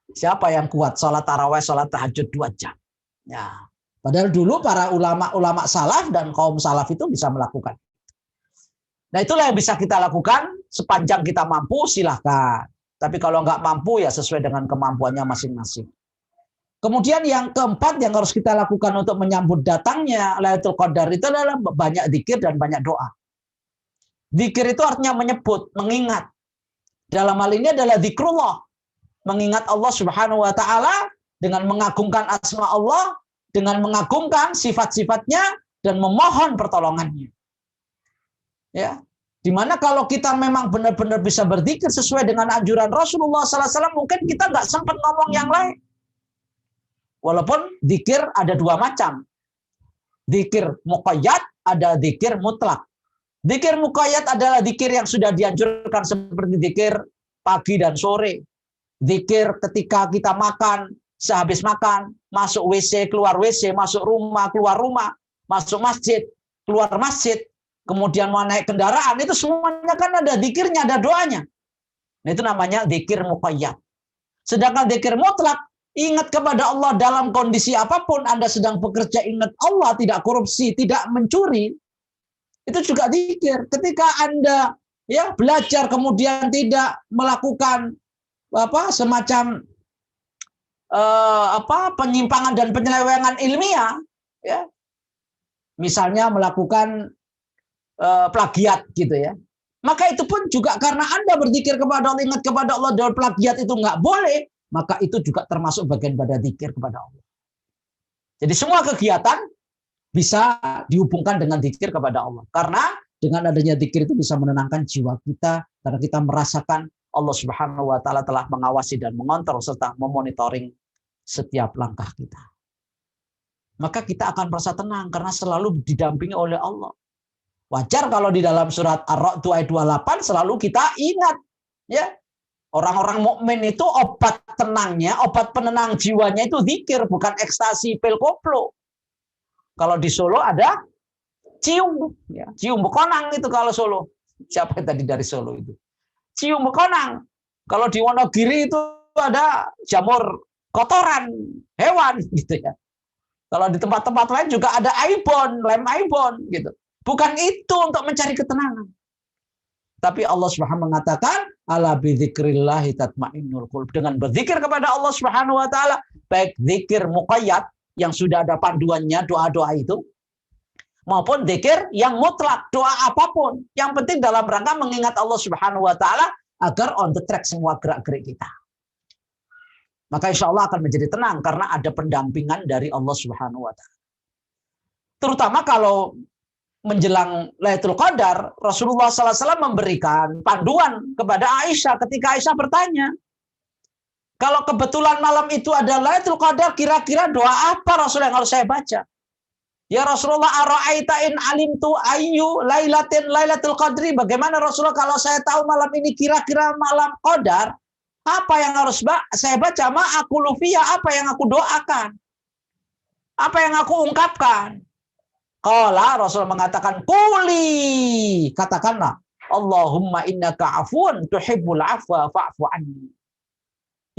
Siapa yang kuat sholat tarawih, sholat tahajud 2 jam? Ya. Padahal dulu para ulama salaf dan kaum salaf itu bisa melakukan. Nah, itulah yang bisa kita lakukan sepanjang kita mampu, silahkan. Tapi kalau nggak mampu ya sesuai dengan kemampuannya masing-masing. Kemudian yang keempat yang harus kita lakukan untuk menyambut datangnya Lailatul Qadar itu adalah banyak zikir dan banyak doa. Zikir itu artinya menyebut, mengingat. Dalam hal ini adalah zikrullah. Mengingat Allah Subhanahu wa taala dengan mengagungkan asma Allah, dengan mengagungkan sifat-sifatnya dan memohon pertolongannya. Ya, dimana kalau kita memang benar-benar bisa berzikir sesuai dengan anjuran Rasulullah SAW, mungkin kita nggak sempat ngomong yang lain. Walaupun zikir ada 2 macam. Zikir muqayyad, ada zikir mutlak. Zikir muqayyad adalah zikir yang sudah dianjurkan seperti zikir pagi dan sore. Zikir ketika kita makan, sehabis makan, masuk WC, keluar WC, masuk rumah, keluar rumah, masuk masjid, keluar masjid, kemudian mau naik kendaraan, itu semuanya kan ada zikirnya, ada doanya. Nah, itu namanya zikir muqayyad. Sedangkan zikir mutlak, ingat kepada Allah dalam kondisi apapun, Anda sedang bekerja, ingat Allah, tidak korupsi, tidak mencuri, itu juga zikir. Ketika Anda ya belajar kemudian tidak melakukan semacam penyimpangan dan penyelewengan ilmiah, ya, misalnya melakukan plagiat gitu ya, maka itu pun juga karena Anda berzikir kepada Allah, ingat kepada Allah, dan plagiat itu nggak boleh, maka itu juga termasuk bagian pada zikir kepada Allah. Jadi semua kegiatan bisa dihubungkan dengan zikir kepada Allah, karena dengan adanya zikir itu bisa menenangkan jiwa kita, karena kita merasakan Allah Subhanahu wa taala telah mengawasi dan mengontrol serta memonitoring setiap langkah kita. Maka kita akan merasa tenang karena selalu didampingi oleh Allah. Wajar kalau di dalam surat Ar-Ra'd ayat 28 selalu kita ingat, ya, orang-orang mukmin itu obat tenangnya, obat penenang jiwanya itu zikir, bukan ekstasi pil koplo. Kalau di Solo ada cium, ya, cium bekonang itu kalau Solo. Siapa yang tadi dari Solo itu? Cium bekonang. Kalau di Wonogiri itu ada jamur kotoran hewan gitu ya. Kalau di tempat-tempat lain juga ada aibon, lem aibon gitu. Bukan itu untuk mencari ketenangan. Tapi Allah Subhanahu mengatakan, ala bidzikrillahi tatmainnul qulub. Dengan berzikir kepada Allah Subhanahu wa taala, baik zikir muqayyad yang sudah ada panduannya, doa-doa itu, maupun zikir yang mutlak, doa apapun. Yang penting dalam rangka mengingat Allah Subhanahu wa taala agar on the track semua gerak-gerik kita. Maka insya Allah akan menjadi tenang karena ada pendampingan dari Allah Subhanahu wa taala. Terutama kalau menjelang Lailatul Qadar, Rasulullah SAW memberikan panduan kepada Aisyah ketika Aisyah bertanya, kalau kebetulan malam itu ada Lailatul Qadar, kira-kira doa apa Rasul yang harus saya baca? Ya Rasulullah, ara'aita in alimtu ayyu lailatul qadri, bagaimana Rasulullah kalau saya tahu malam ini kira-kira malam Qadar, apa yang harus saya baca? Ma aku lufia, apa yang aku doakan? Apa yang aku ungkapkan? Qala, Rasul mengatakan, quli, katakanlah, Allahumma innaka afun tuhibbul afwa fa'fu anni.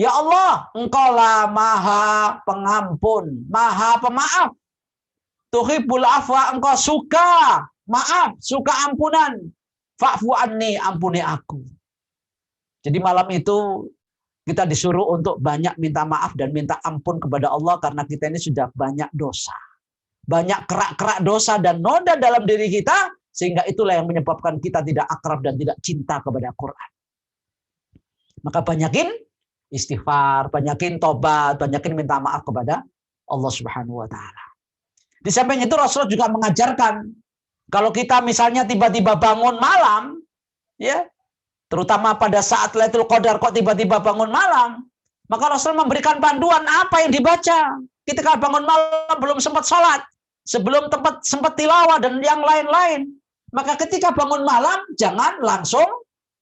Ya Allah, engkaulah maha pengampun, maha pemaaf. Tuhibbul afwa, engkau suka maaf, suka ampunan. Fa'fu anni, ampuni aku. Jadi malam itu kita disuruh untuk banyak minta maaf dan minta ampun kepada Allah karena kita ini sudah banyak dosa. Banyak kerak-kerak dosa dan noda dalam diri kita Sehingga itulah yang menyebabkan kita tidak akrab dan tidak cinta kepada Quran. Maka banyakin istighfar, banyakin tobat, banyakin minta maaf kepada Allah Subhanahu wa taala. Di samping itu Rasulullah juga mengajarkan kalau kita misalnya tiba-tiba bangun malam, ya, terutama pada saat Lailatul Qadar kok tiba-tiba bangun malam, maka Rasul memberikan panduan apa yang dibaca. Ketika bangun malam belum sempat sholat, sebelum sempat tilawah dan yang lain-lain, maka ketika bangun malam jangan langsung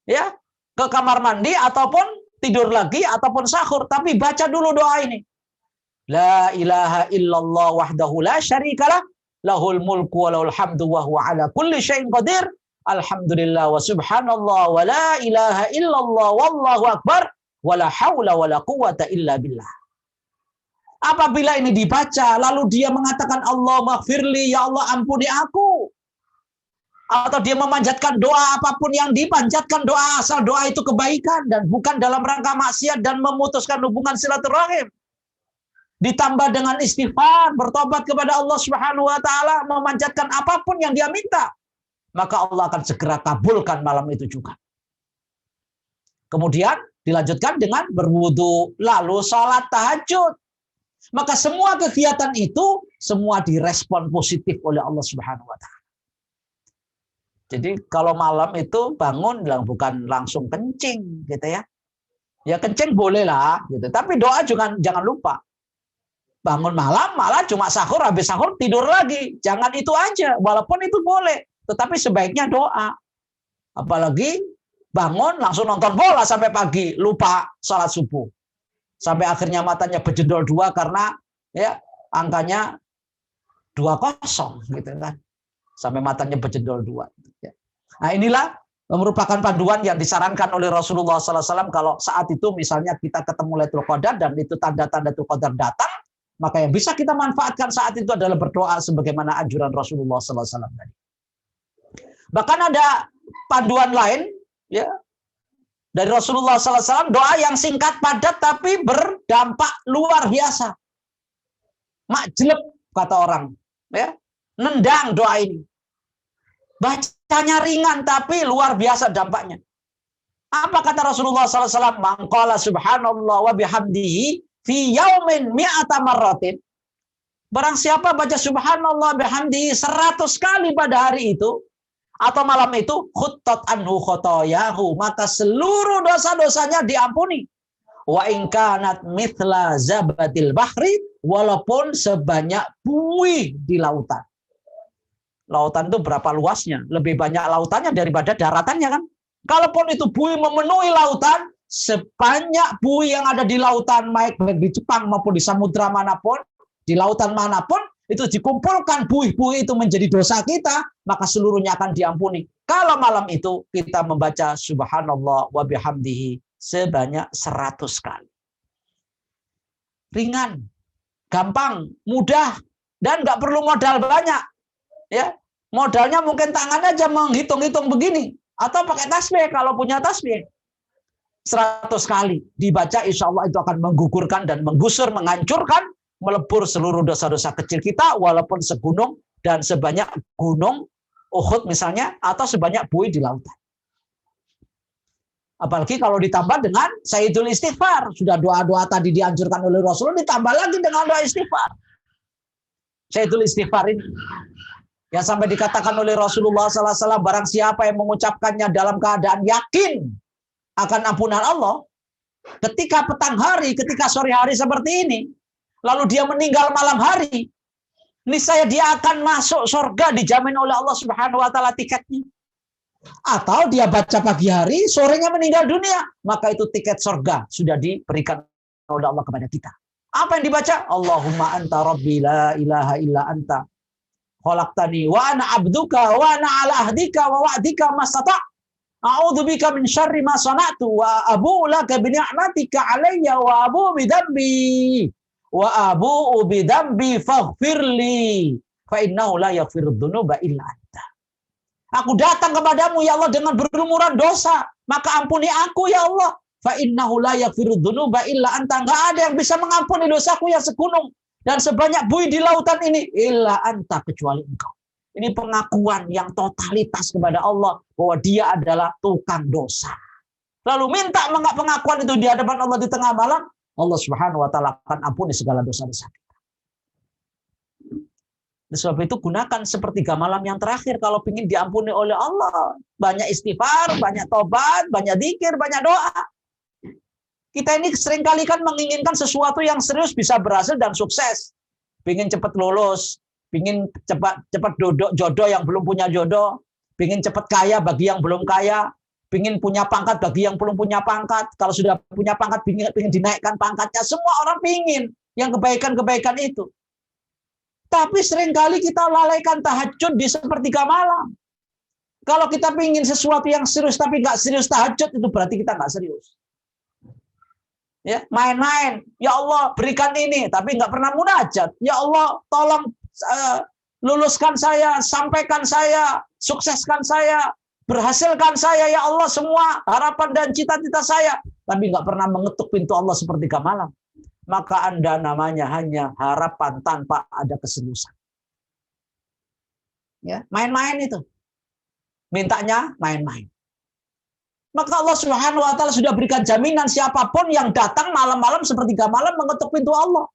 ya ke kamar mandi ataupun tidur lagi ataupun sahur, tapi baca dulu doa ini. La ilaha illallah wahdahu la syarikalah, lahul mulku wa lahul hamdu wa huwa ala kulli syai'in qadir. Alhamdulillah wa subhanallah wa la ilaha illallah wallahu akbar wa la haula wa la quwata illa billah. Apabila ini dibaca lalu dia mengatakan Allah maghfirli, ya Allah ampuni aku, atau dia memanjatkan doa apapun yang dipanjatkan doa, asal doa itu kebaikan dan bukan dalam rangka maksiat dan memutuskan hubungan silaturahim, ditambah dengan istighfar, bertobat kepada Allah Subhanahu wa taala, memanjatkan apapun yang dia minta, maka Allah akan segera kabulkan malam itu juga. Kemudian dilanjutkan dengan berwudu, lalu sholat tahajud. Maka semua kegiatan itu semua direspon positif oleh Allah Subhanahu wa taala. Jadi kalau malam itu bangun bukan langsung kencing gitu ya. Ya kencing boleh lah gitu, tapi doa jangan lupa. Bangun malam malah cuma sahur, habis sahur tidur lagi. Jangan itu aja, walaupun itu boleh, tetapi sebaiknya doa. Apalagi bangun langsung nonton bola sampai pagi, lupa sholat subuh. Sampai akhirnya matanya berjendol 2 karena ya angkanya 20 gitu kan. Sampai matanya berjendol 2. Nah inilah merupakan panduan yang disarankan oleh Rasulullah SAW kalau saat itu misalnya kita ketemu Lailatul Qadar dan itu tanda-tanda Lailatul Qadar datang, maka yang bisa kita manfaatkan saat itu adalah berdoa sebagaimana anjuran Rasulullah SAW tadi. Bahkan ada panduan lain ya dari Rasulullah SAW, doa yang singkat padat tapi berdampak luar biasa. Makjleb kata orang, ya, nendang doa ini. Bacanya ringan tapi luar biasa dampaknya. Apa kata Rasulullah SAW? Man qala subhanallah wa bihamdihi fi yaumin mi'ata marratin. Barang siapa baca subhanallah bihamdihi 100 kali pada hari itu atau malam itu, khuttat anhu khotoyahu, maka seluruh dosa-dosanya diampuni. Wa in kanat mithla zabatil bahri, walaupun sebanyak buih di lautan. Lautan itu berapa luasnya? Lebih banyak lautannya daripada daratannya kan? Kalaupun itu buih memenuhi lautan, sebanyak buih yang ada di lautan, baik di Jepang maupun di samudra manapun, di lautan manapun, itu dikumpulkan buih-buih itu menjadi dosa kita, maka seluruhnya akan diampuni. Kalau malam itu kita membaca subhanallah wa bihamdihi sebanyak 100 kali. Ringan, gampang, mudah, dan nggak perlu modal banyak. Ya, modalnya mungkin tangan aja menghitung-hitung begini, atau pakai tasbih kalau punya tasbih. 100 kali dibaca, insya Allah itu akan menggugurkan dan menggusur, menghancurkan, melebur seluruh dosa-dosa kecil kita walaupun segunung dan sebanyak gunung Uhud misalnya atau sebanyak buih di lautan. Apalagi kalau ditambah dengan Sayyidul Istighfar, sudah doa-doa tadi dianjurkan oleh Rasulullah, ditambah lagi dengan doa istighfar. Sayyidul Istighfar ini yang sampai dikatakan oleh Rasulullah SAW, barang siapa yang mengucapkannya dalam keadaan yakin akan ampunan Allah, ketika petang hari, ketika sore hari seperti ini, lalu dia meninggal malam hari, niscaya dia akan masuk surga, dijamin oleh Allah Subhanahu wa taala tiketnya. Atau dia baca pagi hari, sorenya meninggal dunia, maka itu tiket surga sudah diberikan oleh Allah kepada kita. Apa yang dibaca? Allahumma anta rabbi la ilaha illa anta khalaqtani wa ana abduka wa ana ala ahdika wa wa'dika mastata'. A'udzubika min syarri ma sana'tu wa abu'u laka bi ni'matika 'alayya wa abu'u bi dzambi. Wa abu'u bidambi faghfirli fa innahu la yaghfirudz dzunuba illa anta. Aku datang kepadamu ya Allah dengan berlumuran dosa, maka ampuni aku ya Allah. Fa innahu la yaghfirudz dzunuba illa anta. Enggak ada yang bisa mengampuni dosaku yang segunung dan sebanyak buih di lautan ini illa anta, kecuali engkau. Ini pengakuan yang totalitas kepada Allah bahwa dia adalah tukang dosa. Lalu minta pengakuan itu di hadapan Allah di tengah malam, Allah Subhanahu wa taala akan ampuni segala dosa-dosa kita. Sebab itu gunakan sepertiga malam yang terakhir kalau ingin diampuni oleh Allah. Banyak istighfar, banyak tobat, banyak zikir, banyak doa. Kita ini seringkali kan menginginkan sesuatu yang serius bisa berhasil dan sukses. Pingin cepat lulus, pingin cepat jodoh yang belum punya jodoh, pingin cepat kaya bagi yang belum kaya, pingin punya pangkat bagi yang belum punya pangkat. Kalau sudah punya pangkat, pingin dinaikkan pangkatnya. Semua orang pingin yang kebaikan-kebaikan itu. Tapi seringkali kita lalaikan tahajud di sepertiga malam. Kalau kita pingin sesuatu yang serius tapi nggak serius tahajud, itu berarti kita nggak serius. Ya, main-main. Ya Allah, berikan ini, tapi nggak pernah munajat. Ya Allah, tolong luluskan saya, sampaikan saya, sukseskan saya, berhasilkan saya, ya Allah, semua harapan dan cita-cita saya. Tapi nggak pernah mengetuk pintu Allah sepertiga malam. Maka Anda namanya hanya harapan tanpa ada keseriusan. Ya, main-main itu. Mintanya main-main. Maka Allah Subhanahu wa taala sudah berikan jaminan siapapun yang datang malam-malam sepertiga malam mengetuk pintu Allah.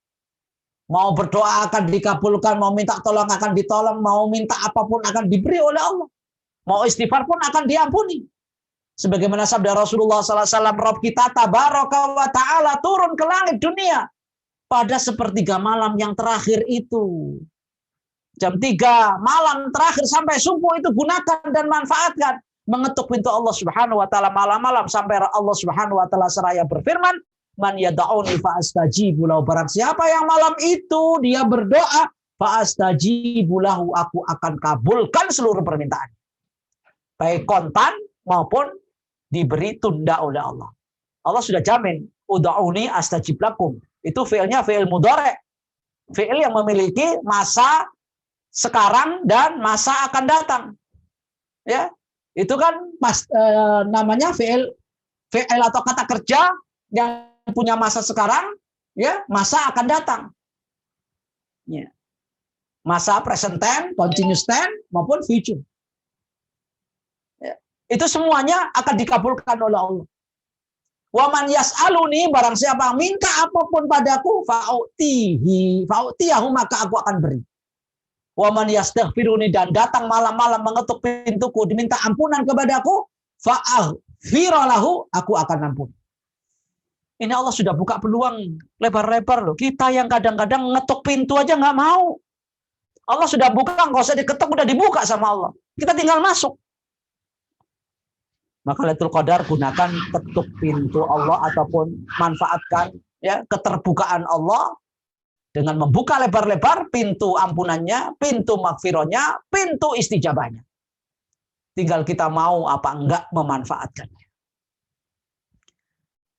Mau berdoa akan dikabulkan, mau minta tolong akan ditolong, mau minta apapun akan diberi oleh Allah. Mau istighfar pun akan diampuni. Sebagaimana sabda Rasulullah SAW, Rabb kita tabaraka wa ta'ala turun ke langit dunia pada sepertiga malam yang terakhir itu. Jam 3 malam terakhir sampai subuh itu gunakan dan manfaatkan. Mengetuk pintu Allah Subhanahu wa ta'ala malam-malam sampai Allah Subhanahu wa ta'ala seraya berfirman, man yada'uni fa'astajibu lahu. Barang siapa yang malam itu dia berdoa, fa'astajibu lahu, aku akan kabulkan seluruh permintaan. Baik kontan maupun diberi tunda oleh Allah. Allah sudah jamin, ud'uni astajib lakum. Itu fi'ilnya fi'il mudhari'. Fi'il yang memiliki masa sekarang dan masa akan datang. Ya, itu kan namanya fi'il atau kata kerja yang punya masa sekarang, ya, masa akan datang. Ya. Masa present tense, continuous tense maupun future. Itu semuanya akan dikabulkan oleh Allah. Wa man yas'aluni, barang siapa minta apapun padaku, fa'utiyahu, maka aku akan beri. Wa man yastaghfiruni, dan datang malam-malam mengetuk pintuku diminta ampunan kepadaku, fa'aghfira lahu, aku akan ampuni. Ini Allah sudah buka peluang lebar-lebar loh. Kita yang kadang-kadang ngetuk pintu aja nggak mau. Allah sudah buka, nggak usah diketuk, udah dibuka sama Allah. Kita tinggal masuk. Maka Lailatul Qadar gunakan ketuk pintu Allah ataupun manfaatkan ya keterbukaan Allah dengan membuka lebar-lebar pintu ampunannya, pintu maghfirahnya, pintu istijabahnya. Tinggal kita mau apa enggak memanfaatkannya.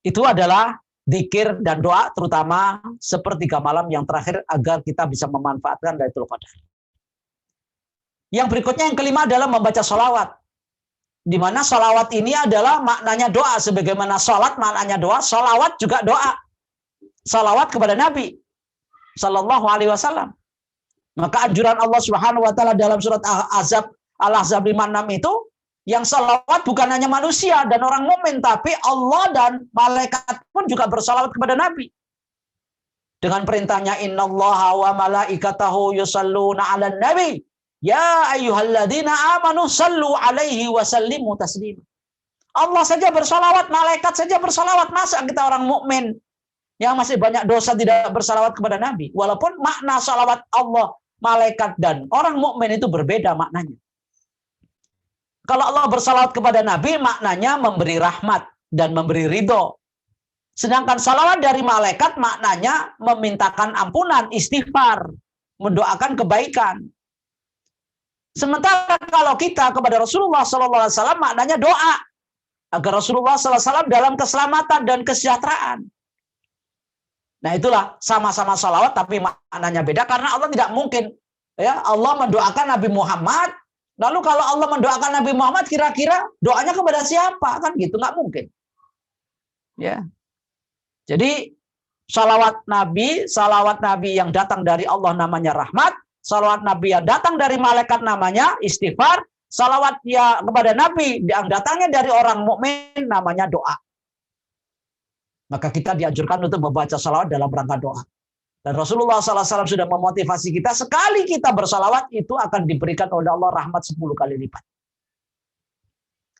Itu adalah zikir dan doa terutama sepertiga malam yang terakhir agar kita bisa memanfaatkan Lailatul Qadar. Yang berikutnya yang kelima adalah membaca sholawat. Di mana sholawat ini adalah maknanya doa. Sebagaimana sholat maknanya doa, sholawat juga doa. Sholawat kepada Nabi Sallallahu Alaihi Wasallam. Maka anjuran Allah Subhanahu Wa Taala dalam surat Al-Ahzab 56 itu, yang sholawat bukan hanya manusia dan orang mukmin, tapi Allah dan malaikat pun juga bersolawat kepada Nabi. Dengan perintahnya, innallaha wa malaikatahu yusalluna 'alan nabi. Ya ayyuhalladzina amanu sallu alaihi wa sallimu taslima. Allah saja bersalawat, malaikat saja bersalawat. Masa kita orang mukmin yang masih banyak dosa tidak bersalawat kepada Nabi? Walaupun makna salawat Allah, malaikat dan orang mukmin itu berbeda maknanya. Kalau Allah bersalawat kepada Nabi, maknanya memberi rahmat dan memberi ridho. Sedangkan salawat dari malaikat maknanya memintakan ampunan, istighfar, mendoakan kebaikan. Sementara kalau kita kepada Rasulullah SAW maknanya doa agar Rasulullah SAW dalam keselamatan dan kesejahteraan. Nah itulah sama-sama salawat tapi maknanya beda karena Allah tidak mungkin ya Allah mendoakan Nabi Muhammad. Lalu kalau Allah mendoakan Nabi Muhammad kira-kira doanya kepada siapa? Kan gitu nggak mungkin. Ya. Jadi salawat Nabi yang datang dari Allah namanya rahmat. salawat Nabi yang datang dari malaikat namanya istighfar, salawat ya kepada Nabi yang datangnya dari orang mukmin namanya doa. Maka kita dianjurkan untuk membaca salawat dalam rangka doa. Dan Rasulullah SAW sudah memotivasi kita, sekali kita bersalawat itu akan diberikan oleh Allah rahmat 10 kali lipat.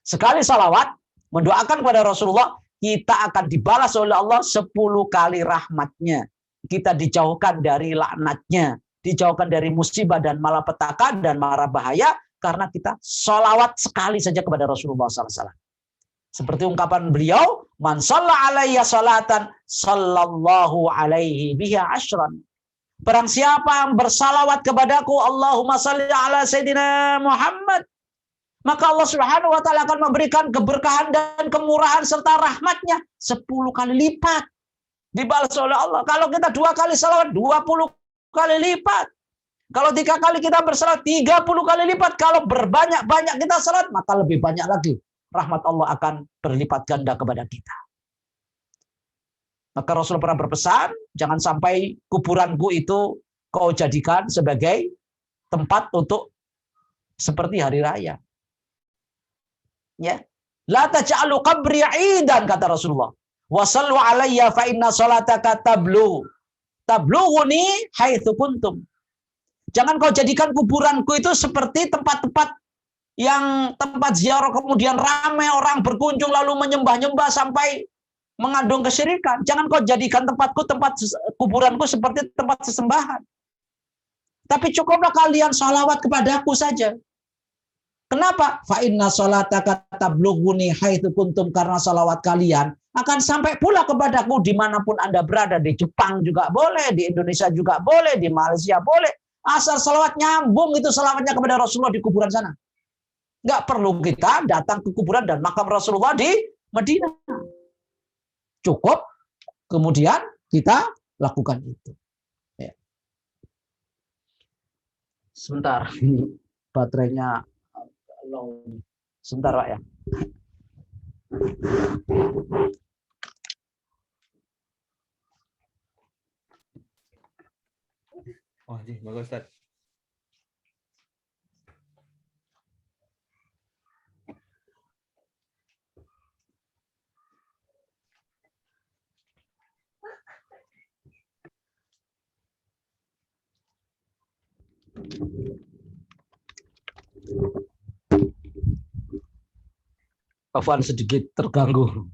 Sekali salawat mendoakan kepada Rasulullah, kita akan dibalas oleh Allah 10 kali rahmatnya. Kita dijauhkan dari laknatnya, dijauhkan dari musibah dan malapetaka dan mara bahaya, karena kita salawat sekali saja kepada Rasulullah SAW. Seperti ungkapan beliau, man shalla alayya salatan sallallahu alaihi biha asyran. Barang siapa yang bersalawat kepadaku, Allahumma shalli ala sayyidina Muhammad, maka Allah Subhanahu wa taala akan memberikan keberkahan dan kemurahan serta rahmatnya 10 kali lipat. Dibalas oleh Allah. Kalau kita 2 kali salawat, 20 kali lipat. Kalau 3 kali kita bersalawat, 30 kali lipat. Kalau berbanyak-banyak kita salawat, maka lebih banyak lagi. Rahmat Allah akan berlipat ganda kepada kita. Maka Rasul pernah berpesan, jangan sampai kuburanku itu kau jadikan sebagai tempat untuk seperti hari raya. Ya. La taj'alu qabri 'idan, kata Rasulullah. Wa sallu alayya fa inna salataka tablughuni haitsu kuntum. Jangan kau jadikan kuburanku itu seperti tempat-tempat yang tempat ziarah kemudian ramai orang berkunjung lalu menyembah-nyembah sampai mengandung kesyirikan. Jangan kau jadikan tempat kuburanku seperti tempat sesembahan. Tapi cukuplah kalian salawat kepadaku saja. Kenapa? Fa inna salataka tablughuni haitsu kuntum, karena salawat kalian akan sampai pula kepadaku dimanapun Anda berada. Di Jepang juga boleh, di Indonesia juga boleh, di Malaysia boleh. Asal salawat nyambung itu salawatnya kepada Rasulullah di kuburan sana. Nggak perlu kita datang ke kuburan dan makam Rasulullah di Madinah. Cukup kemudian kita lakukan itu. Ya. Sebentar, ini baterainya low. Sebentar Pak ya. Oh, bagus Ustaz. Afwan sedikit terganggu.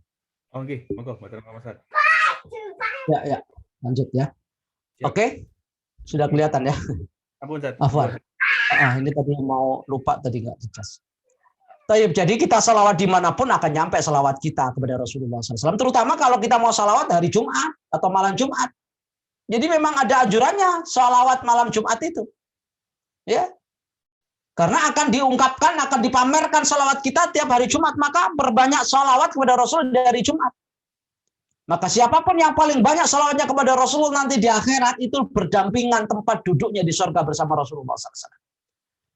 Oke, monggo, matur nuwun Ustaz. Ya, lanjut ya. Siap. Oke, sudah kelihatan ya. Ampun Ustaz. Afwan. Ini tadi mau lupa tadi nggak jelas. Jadi kita salawat dimanapun akan nyampe salawat kita kepada Rasulullah SAW. Terutama kalau kita mau salawat hari Jumat atau malam Jumat. Jadi memang ada anjurannya salawat malam Jumat itu. Ya. Karena akan diungkapkan, akan dipamerkan salawat kita tiap hari Jumat. Maka berbanyak salawat kepada Rasul dari Jumat. Maka siapapun yang paling banyak salawatnya kepada Rasul nanti di akhirat itu berdampingan tempat duduknya di surga bersama Rasulullah SAW.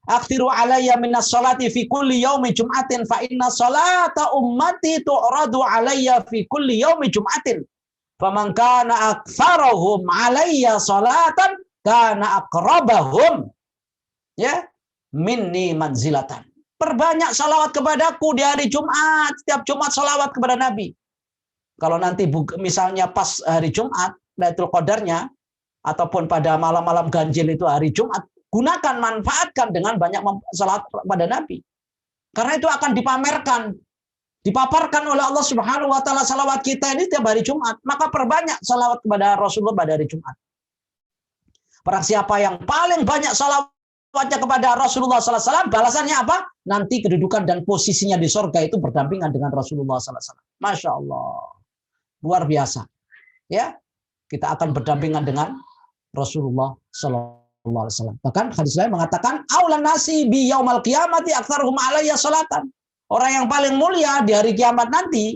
Akhtiru alayya minas salati fi kulli yaumi jum'atin fa inna salata ummati tu'radu alayya fi kulli yaumi jum'atin. Faman kana aktsarahum alayya salatan kana aqrabahum ya minni manzilatan. Perbanyak salawat kepadaku di hari Jumat. Setiap Jumat salawat kepada Nabi. Kalau nanti misalnya pas hari Jumat, Lailatul Qadarnya, ataupun pada malam-malam ganjil itu hari Jumat, gunakan, manfaatkan dengan banyak salawat pada Nabi. Karena itu akan dipamerkan, dipaparkan oleh Allah Subhanahu wa taala salawat kita ini tiap hari Jumat. Maka perbanyak salawat kepada Rasulullah pada hari Jumat. Barang siapa yang paling banyak salawatnya kepada Rasulullah SAW, balasannya apa? Nanti kedudukan dan posisinya di surga itu berdampingan dengan Rasulullah SAW. Masya Allah. Luar biasa. Ya, kita akan berdampingan dengan Rasulullah SAW. Bahkan hadis lain mengatakan, aulan nasi bi yaumal qiyamati aktsaruhum alayya salatan. Orang yang paling mulia di hari kiamat nanti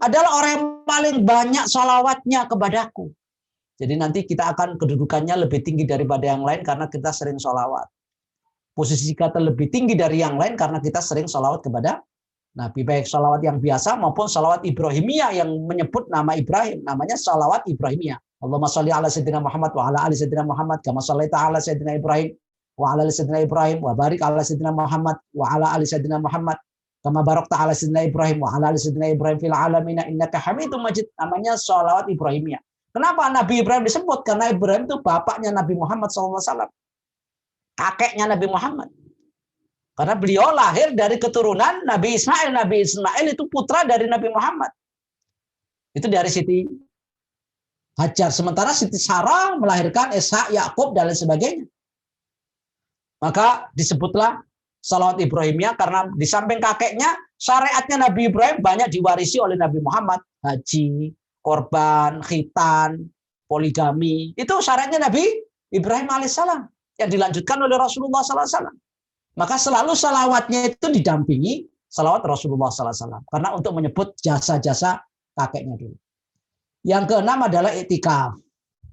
adalah orang yang paling banyak salawatnya kepadaku. Jadi nanti kita akan kedudukannya lebih tinggi daripada yang lain karena kita sering salawat. Posisi kita lebih tinggi dari yang lain karena kita sering salawat kepada Nabi. Baik salawat yang biasa maupun salawat Ibrahimiyah yang menyebut nama Ibrahim. Namanya salawat Ibrahimiyah. Allahumma sholli ala sayyidina Muhammad wa ala ali sayyidina Muhammad kama shallaita ala sayyidina Ibrahim wa ala ali sayyidina Ibrahim wa barik ala sayyidina Muhammad wa ala ali sayyidina Muhammad kama barakta ala sayyidina Ibrahim wa ala ali sayyidina Ibrahim fil alamin innaka Hamidum Majid. Namanya sholawat Ibrahimiyah. Kenapa Nabi Ibrahim disebut? Karena Ibrahim itu bapaknya Nabi Muhammad SAW. Kakeknya Nabi Muhammad. Karena beliau lahir dari keturunan Nabi Ismail. Nabi Ismail itu putra dari Nabi Muhammad. Itu dari Siti Hajar. Sementara Siti Sarah melahirkan Ishak, Yakub, dan lain sebagainya. Maka disebutlah salawat Ibrahimiyah karena di samping kakeknya, syariatnya Nabi Ibrahim banyak diwarisi oleh Nabi Muhammad. Haji, korban, khitan, poligami. Itu syariatnya Nabi Ibrahim alaihissalam yang dilanjutkan oleh Rasulullah SAW. Maka selalu salawatnya itu didampingi salawat Rasulullah SAW. Karena untuk menyebut jasa-jasa kakeknya dulu. Yang keenam adalah iktikaf,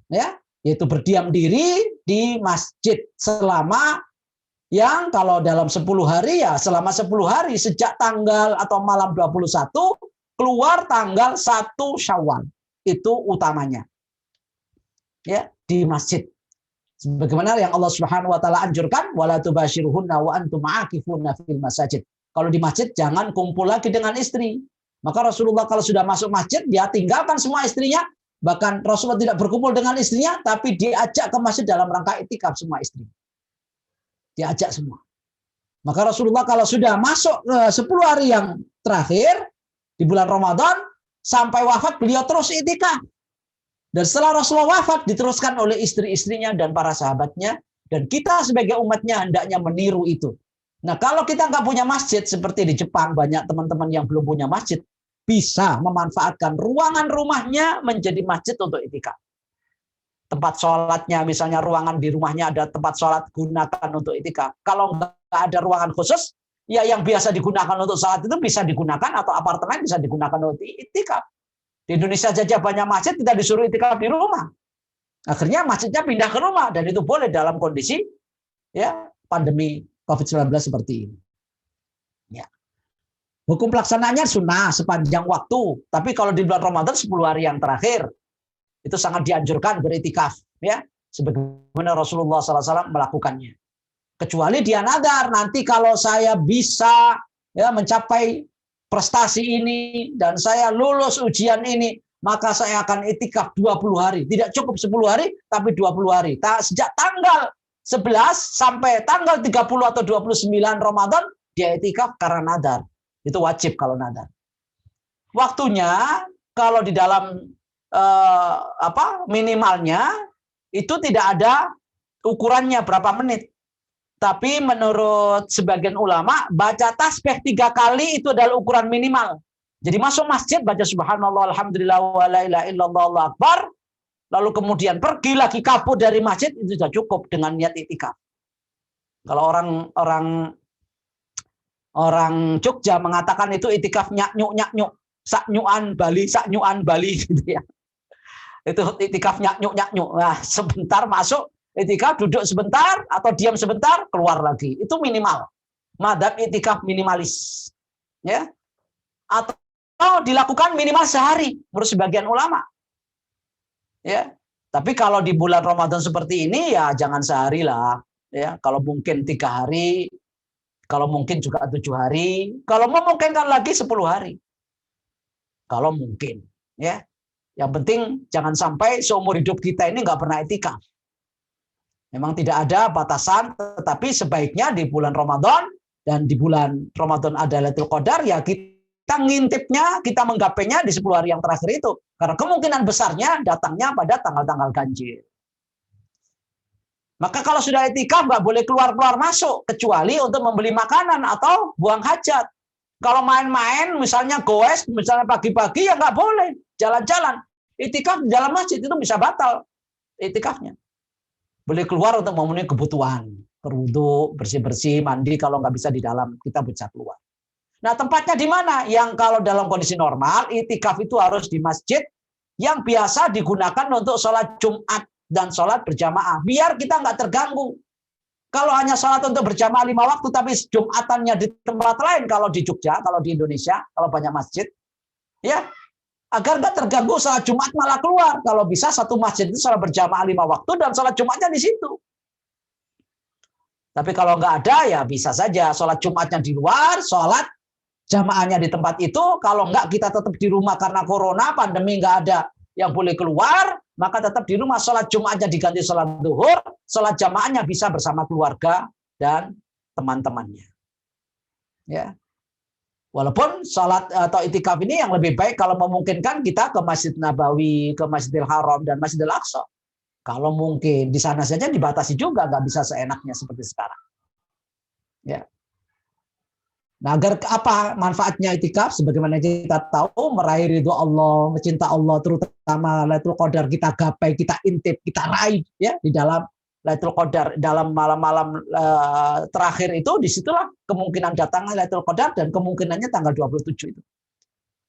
ya, yaitu berdiam diri di masjid selama yang kalau dalam 10 hari ya selama 10 hari sejak tanggal atau malam 21 keluar tanggal 1 Syawal. Itu utamanya. Ya, di masjid. Sebagaimana yang Allah Subhanahu wa taala anjurkan wala tubashiruhunna wa antum aakifuna fil masajid. Kalau di masjid jangan kumpul lagi dengan istri. Maka Rasulullah kalau sudah masuk masjid, dia tinggalkan semua istrinya. Bahkan Rasulullah tidak berkumpul dengan istrinya, tapi diajak ke masjid dalam rangka iktikaf semua istri. Diajak semua. Maka Rasulullah kalau sudah masuk 10 hari yang terakhir, di bulan Ramadan, sampai wafat beliau terus iktikaf. Dan setelah Rasulullah wafat, diteruskan oleh istri-istrinya dan para sahabatnya. Dan kita sebagai umatnya hendaknya meniru itu. Nah, kalau kita nggak punya masjid, seperti di Jepang, banyak teman-teman yang belum punya masjid, bisa memanfaatkan ruangan rumahnya menjadi masjid untuk iktikaf. Tempat sholatnya, misalnya ruangan di rumahnya ada tempat sholat, gunakan untuk iktikaf. Kalau nggak ada ruangan khusus, ya yang biasa digunakan untuk sholat itu bisa digunakan, atau apartemen bisa digunakan untuk iktikaf. Di Indonesia saja banyak masjid, kita disuruh iktikaf di rumah. Akhirnya masjidnya pindah ke rumah, dan itu boleh dalam kondisi ya pandemi COVID-19 seperti ini. Ya. Hukum pelaksanaannya sunnah sepanjang waktu, tapi kalau di bulan Ramadan 10 hari yang terakhir itu sangat dianjurkan beriktikaf, ya, sebagaimana Rasulullah SAW melakukannya. Kecuali dia nadar, nanti kalau saya bisa ya mencapai prestasi ini dan saya lulus ujian ini, maka saya akan iktikaf 20 hari. Tidak cukup 10 hari, tapi 20 hari. Sejak tanggal 11 sampai tanggal 30 atau 29 Ramadan dia iktikaf karena nadar. Itu wajib kalau nadar. Waktunya kalau di dalam minimalnya itu tidak ada ukurannya berapa menit. Tapi menurut sebagian ulama baca tasbih 3 kali itu adalah ukuran minimal. Jadi masuk masjid baca subhanallah alhamdulillah wa la ilaha illallah Allahu akbar. Lalu kemudian pergi lagi kabur dari masjid, itu sudah cukup dengan niat iktikaf. Kalau orang Jogja mengatakan itu iktikaf nyaknyuk, saknyuan Bali gitu ya. Itu iktikaf nyaknyuk. Nah, sebentar masuk iktikaf, duduk sebentar atau diam sebentar, keluar lagi. Itu minimal. Madzhab iktikaf minimalis. Ya. Atau dilakukan minimal sehari menurut sebagian ulama. Ya, tapi kalau di bulan Ramadan seperti ini ya jangan sehari lah, ya. Kalau mungkin 3 hari, kalau mungkin juga 7 hari, kalau memungkinkan lagi 10 hari. Kalau mungkin, ya. Yang penting jangan sampai seumur hidup kita ini nggak pernah iktikaf. Memang tidak ada batasan, tetapi sebaiknya di bulan Ramadan dan di bulan Ramadan ada Lailatul Qadar ya kita ngintipnya, kita menggapainya di 10 hari yang terakhir itu. Karena kemungkinan besarnya datangnya pada tanggal-tanggal ganjil. Maka kalau sudah iktikaf nggak boleh keluar-keluar masuk, kecuali untuk membeli makanan atau buang hajat. Kalau main-main, misalnya goes, misalnya pagi-pagi ya nggak boleh. Jalan-jalan. Iktikaf di dalam masjid itu bisa batal iktikafnya. Boleh keluar untuk memenuhi kebutuhan. Berwudu, bersih-bersih, mandi, kalau nggak bisa di dalam, kita bisa keluar. Nah, tempatnya di mana? Yang kalau dalam kondisi normal, iktikaf itu harus di masjid yang biasa digunakan untuk sholat Jumat dan sholat berjamaah. Biar kita nggak terganggu. Kalau hanya sholat untuk berjamaah 5 waktu, tapi Jumatannya di tempat lain, kalau di Jogja, kalau di Indonesia, kalau banyak masjid, ya Agar nggak terganggu salat Jumat malah keluar. Kalau bisa satu masjid itu salat berjamaah 5 waktu dan salat Jumatnya di situ. Tapi kalau nggak ada ya bisa saja salat Jumatnya di luar, salat jamaahnya di tempat itu. Kalau nggak kita tetap di rumah karena corona, pandemi nggak ada yang boleh keluar, maka tetap di rumah salat Jumatnya diganti salat zuhur, salat jamaahnya bisa bersama keluarga dan teman-temannya. Ya. Walaupun salat atau itikaf ini yang lebih baik kalau memungkinkan kita ke Masjid Nabawi, ke Masjidil Haram dan Masjidil Aqsa. Kalau mungkin di sana saja dibatasi juga, nggak bisa seenaknya seperti sekarang. Ya. Nah, agar apa manfaatnya itikaf? Sebagaimana kita tahu, meraih ridho Allah, mencinta Allah, terutama Lailatul Qadar kita gapai, kita intip, kita raih ya di dalam Lailatul Qadar, dalam malam-malam terakhir itu, disitulah kemungkinan datangnya Lailatul Qadar dan kemungkinannya tanggal 27 itu.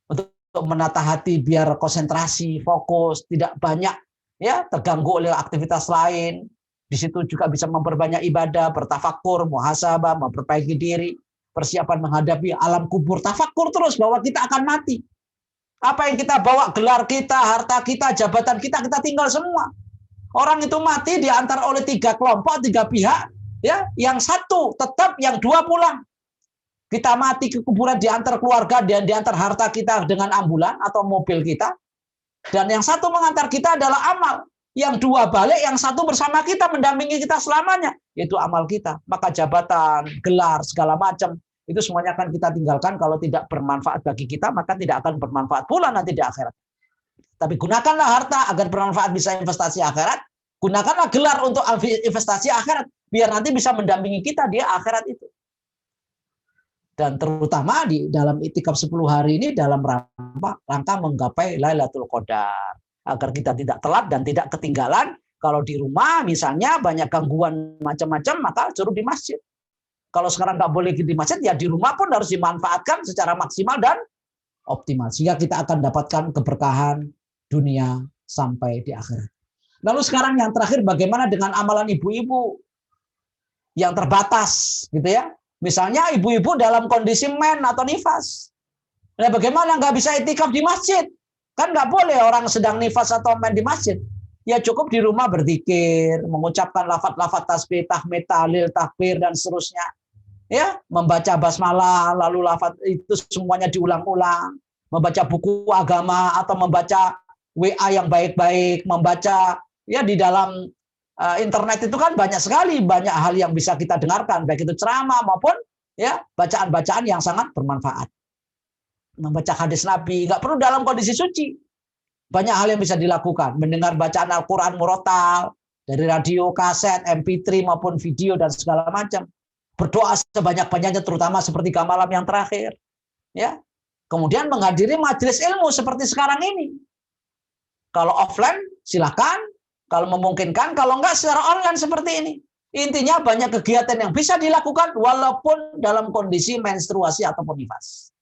Untuk menata hati biar konsentrasi, fokus, tidak banyak ya terganggu oleh aktivitas lain. Di situ juga bisa memperbanyak ibadah, bertafakur, muhasabah, memperbaiki diri, persiapan menghadapi alam kubur, tafakur terus bahwa kita akan mati. Apa yang kita bawa, gelar kita, harta kita, jabatan kita tinggal semua. Orang itu mati diantar oleh 3 kelompok, 3 pihak, ya. Yang satu tetap, yang 2 pulang. Kita mati ke kuburan diantar keluarga dan diantar harta kita dengan ambulan atau mobil kita. Dan yang satu mengantar kita adalah amal. Yang 2 balik, yang satu bersama kita mendampingi kita selamanya, yaitu amal kita. Maka jabatan, gelar, segala macam itu semuanya akan kita tinggalkan. Kalau tidak bermanfaat bagi kita, maka tidak akan bermanfaat pula nanti di akhirat. Tapi gunakanlah harta agar bermanfaat bisa investasi akhirat. Gunakanlah gelar untuk investasi akhirat. Biar nanti bisa mendampingi kita di akhirat itu. Dan terutama di dalam itikaf 10 hari ini dalam rangka menggapai Lailatul Qadar. Agar kita tidak telat dan tidak ketinggalan. Kalau di rumah misalnya banyak gangguan macam-macam, maka suruh di masjid. Kalau sekarang nggak boleh di masjid, ya di rumah pun harus dimanfaatkan secara maksimal dan optimal. Sehingga kita akan dapatkan keberkahan dunia sampai di akhirat. Lalu sekarang yang terakhir, bagaimana dengan amalan ibu-ibu yang terbatas, gitu ya? Misalnya ibu-ibu dalam kondisi men atau nifas. Nah, bagaimana nggak bisa itikaf di masjid? Kan nggak boleh orang sedang nifas atau men di masjid. Ya cukup di rumah berzikir, mengucapkan lafaz-lafaz tasbih, tahmid, tahlil, takbir dan seterusnya. Ya, membaca basmalah, lalu lafaz itu semuanya diulang-ulang, membaca buku agama atau membaca WA yang baik-baik, membaca ya di dalam internet itu kan banyak sekali banyak hal yang bisa kita dengarkan, baik itu ceramah maupun ya bacaan-bacaan yang sangat bermanfaat. Membaca hadis Nabi, nggak perlu dalam kondisi suci. Banyak hal yang bisa dilakukan, mendengar bacaan Al-Qur'an murotal dari radio, kaset, MP3 maupun video dan segala macam. Berdoa sebanyak-banyaknya terutama sepertiga malam yang terakhir. Ya. Kemudian menghadiri majelis ilmu seperti sekarang ini. Kalau offline silakan, kalau memungkinkan, kalau enggak secara online seperti ini. Intinya banyak kegiatan yang bisa dilakukan walaupun dalam kondisi menstruasi ataupun nifas.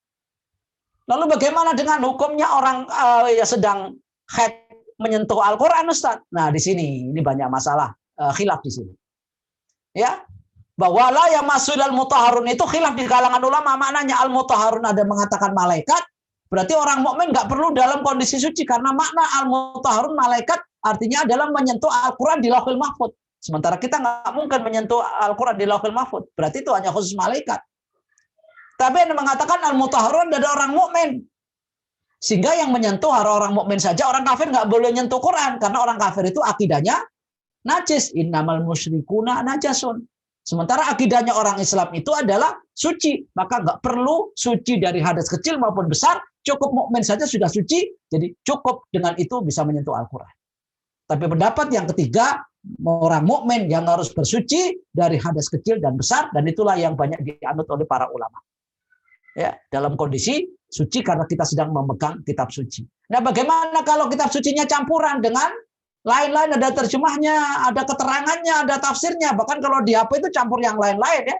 Lalu bagaimana dengan hukumnya orang yang sedang haid menyentuh Al-Qur'an, Ustaz? Nah, di sini ini banyak masalah khilaf di sini. Ya. Bahwa la yamassul al-mutahharun itu khilaf di kalangan ulama, maknanya al-mutahharun ada mengatakan malaikat, berarti orang mukmin enggak perlu dalam kondisi suci karena makna al-mutahharun malaikat artinya adalah menyentuh Al-Qur'an di Lauhul Mahfuz. Sementara kita enggak mungkin menyentuh Al-Qur'an di Lauhul Mahfuz. Berarti itu hanya khusus malaikat. Tapi yang mengatakan al-mutahharun ada orang mukmin. Sehingga yang menyentuh orang mukmin saja, orang kafir nggak boleh nyentuh Quran karena orang kafir itu akidahnya najis. Innamal musyrikuna najasun. Sementara akidahnya orang Islam itu adalah suci, maka nggak perlu suci dari hadas kecil maupun besar, cukup mukmin saja sudah suci, jadi cukup dengan itu bisa menyentuh Al-Qur'an. Tapi pendapat yang ketiga, orang mukmin yang harus bersuci dari hadas kecil dan besar, dan itulah yang banyak dianut oleh para ulama. Ya, dalam kondisi suci karena kita sedang memegang kitab suci. Nah, bagaimana kalau kitab sucinya campuran dengan lain-lain, ada terjemahnya, ada keterangannya, ada tafsirnya. Bahkan kalau di HP itu campur yang lain-lain ya.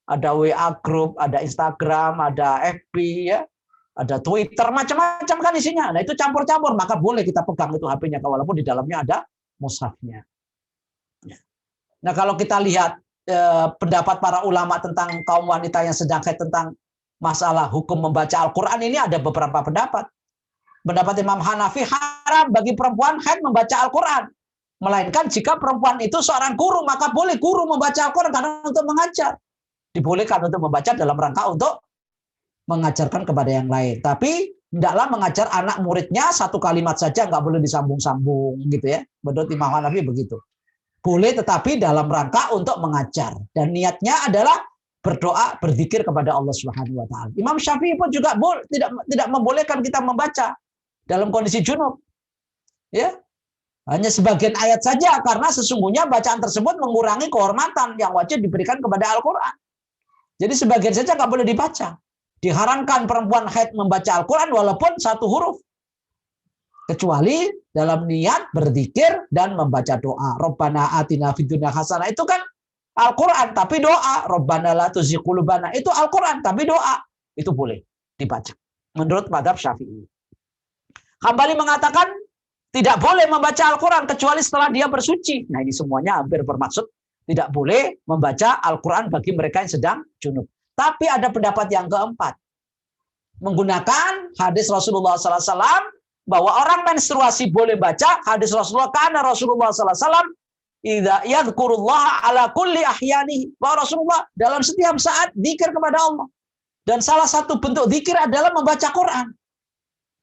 Ada WA group, ada Instagram, ada FB ya, ada Twitter, macam-macam kan isinya. Nah, itu campur-campur, maka boleh kita pegang itu HP-nya walaupun di dalamnya ada mushafnya. Nah, kalau kita lihat pendapat para ulama tentang kaum wanita yang sedang haid tentang masalah hukum membaca Al-Quran ini ada beberapa pendapat. Pendapat Imam Hanafi, haram bagi perempuan haid membaca Al-Quran. Melainkan jika perempuan itu seorang guru, maka boleh guru membaca Al-Quran karena untuk mengajar. Dibolehkan untuk membaca dalam rangka untuk mengajarkan kepada yang lain. Tapi tidaklah mengajar anak muridnya satu kalimat saja, nggak boleh disambung-sambung gitu ya. Menurut Imam Hanafi begitu. Boleh tetapi dalam rangka untuk mengajar. Dan niatnya adalah berdoa, berzikir kepada Allah Subhanahu wa taala. Imam Syafi'i pun juga tidak membolehkan kita membaca dalam kondisi junub. Ya. Hanya sebagian ayat saja karena sesungguhnya bacaan tersebut mengurangi kehormatan yang wajib diberikan kepada Al-Qur'an. Jadi sebagian saja nggak boleh dibaca. Diharamkan perempuan haid membaca Al-Qur'an walaupun satu huruf. Kecuali dalam niat berzikir dan membaca doa. Rabbana atina fid dunya hasanah itu kan Al-Quran, tapi doa. Rabbana la tuzigh qulubana itu Al-Quran, tapi doa. Itu boleh dibaca. Menurut mazhab Syafi'i. Hambali mengatakan tidak boleh membaca Al-Quran kecuali setelah dia bersuci. Nah ini semuanya hampir bermaksud tidak boleh membaca Al-Quran bagi mereka yang sedang junub. Tapi ada pendapat yang keempat. Menggunakan hadis Rasulullah SAW bahwa orang menstruasi boleh baca hadis Rasulullah karena Rasulullah SAW idza yadhkurullah ala kulli ahyani, bahwa Rasulullah dalam setiap saat zikir kepada Allah. Dan salah satu bentuk zikir adalah membaca Quran.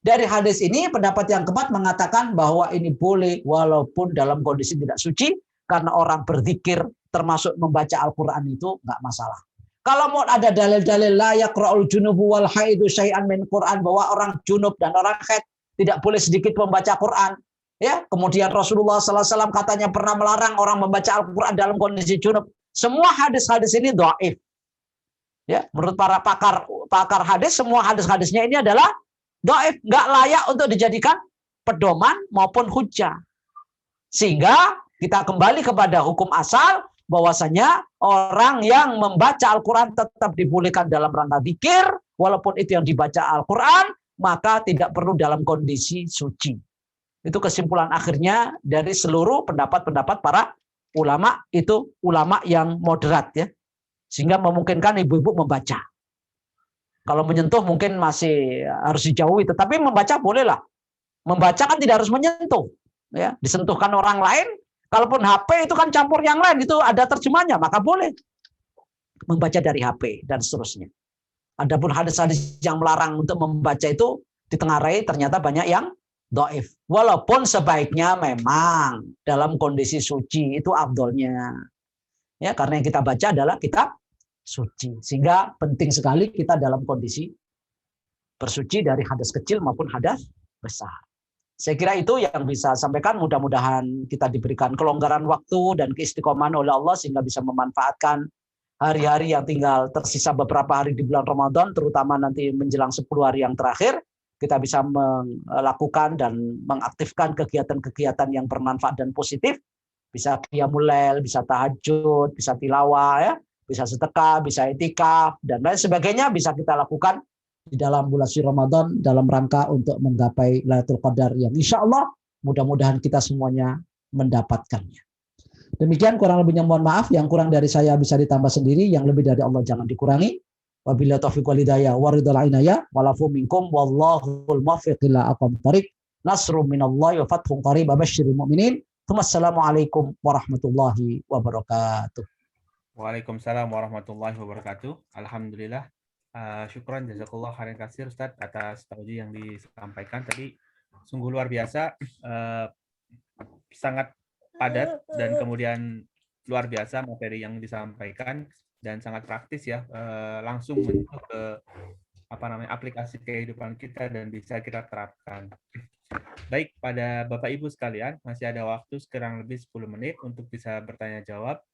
Dari hadis ini pendapat yang keempat mengatakan bahwa ini boleh walaupun dalam kondisi tidak suci karena orang berzikir termasuk membaca Al-Qur'an itu enggak masalah. Kalau mau ada dalil-dalil la yaqra'ul junubu wal haidu syai'an min Qur'an, bahwa orang junub dan orang haid tidak boleh sedikit membaca Quran. Ya, kemudian Rasulullah SAW katanya pernah melarang orang membaca Al-Quran dalam kondisi junub. Semua hadis-hadis ini dhaif. Ya, menurut para pakar hadis, semua hadis-hadisnya ini adalah dhaif, nggak layak untuk dijadikan pedoman maupun hujjah. Sehingga kita kembali kepada hukum asal bahwasanya orang yang membaca Al-Quran tetap dibolehkan dalam rangka zikir, walaupun itu yang dibaca Al-Quran, maka tidak perlu dalam kondisi suci. Itu kesimpulan akhirnya dari seluruh pendapat-pendapat para ulama, itu ulama yang moderat ya. Sehingga memungkinkan ibu-ibu membaca. Kalau menyentuh mungkin masih harus dijauhi, tetapi membaca bolehlah. Membaca kan tidak harus menyentuh. Ya, disentuhkan orang lain, kalaupun HP itu kan campur yang lain, itu ada terjemahnya, maka boleh membaca dari HP dan seterusnya. Adapun hadis-hadis yang melarang untuk membaca itu ditengarai ternyata banyak yang dhaif. Walaupun sebaiknya memang dalam kondisi suci itu afdolnya. Ya, karena yang kita baca adalah kitab suci. Sehingga penting sekali kita dalam kondisi bersuci dari hadas kecil maupun hadas besar. Saya kira itu yang bisa sampaikan. Mudah-mudahan kita diberikan kelonggaran waktu dan keistiqomahan oleh Allah sehingga bisa memanfaatkan hari-hari yang tinggal tersisa beberapa hari di bulan Ramadan, terutama nanti menjelang 10 hari yang terakhir, kita bisa melakukan dan mengaktifkan kegiatan-kegiatan yang bermanfaat dan positif. Bisa qiyamul lail, bisa tahajud, bisa tilawah, ya, bisa sedekah, bisa itikaf, dan lain sebagainya bisa kita lakukan di dalam bulan suci Ramadan dalam rangka untuk menggapai Lailatul Qadar yang insya Allah mudah-mudahan kita semuanya mendapatkannya. Demikian kurang lebihnya mohon maaf, yang kurang dari saya bisa ditambah sendiri, yang lebih dari Allah jangan dikurangi. Wabillahi taufiq wal hidayah wa ridal inayah walafu minkum wallahul muwaffiq ila aqwamit thoriq. Nasrun minallahi wa fathun qarib basyiril mu'minin. Assalamualaikum warahmatullahi wabarakatuh. Waalaikumsalam warahmatullahi wabarakatuh. Alhamdulillah. Syukran jazakallah khairan katsir Ustaz atas tauji yang disampaikan tadi, sungguh luar biasa, sangat padat dan kemudian luar biasa materi yang disampaikan dan sangat praktis ya, langsung menyentuh ke aplikasi kehidupan kita dan bisa kita terapkan. Baik, pada Bapak Ibu sekalian, masih ada waktu kurang lebih 10 menit untuk bisa bertanya jawab.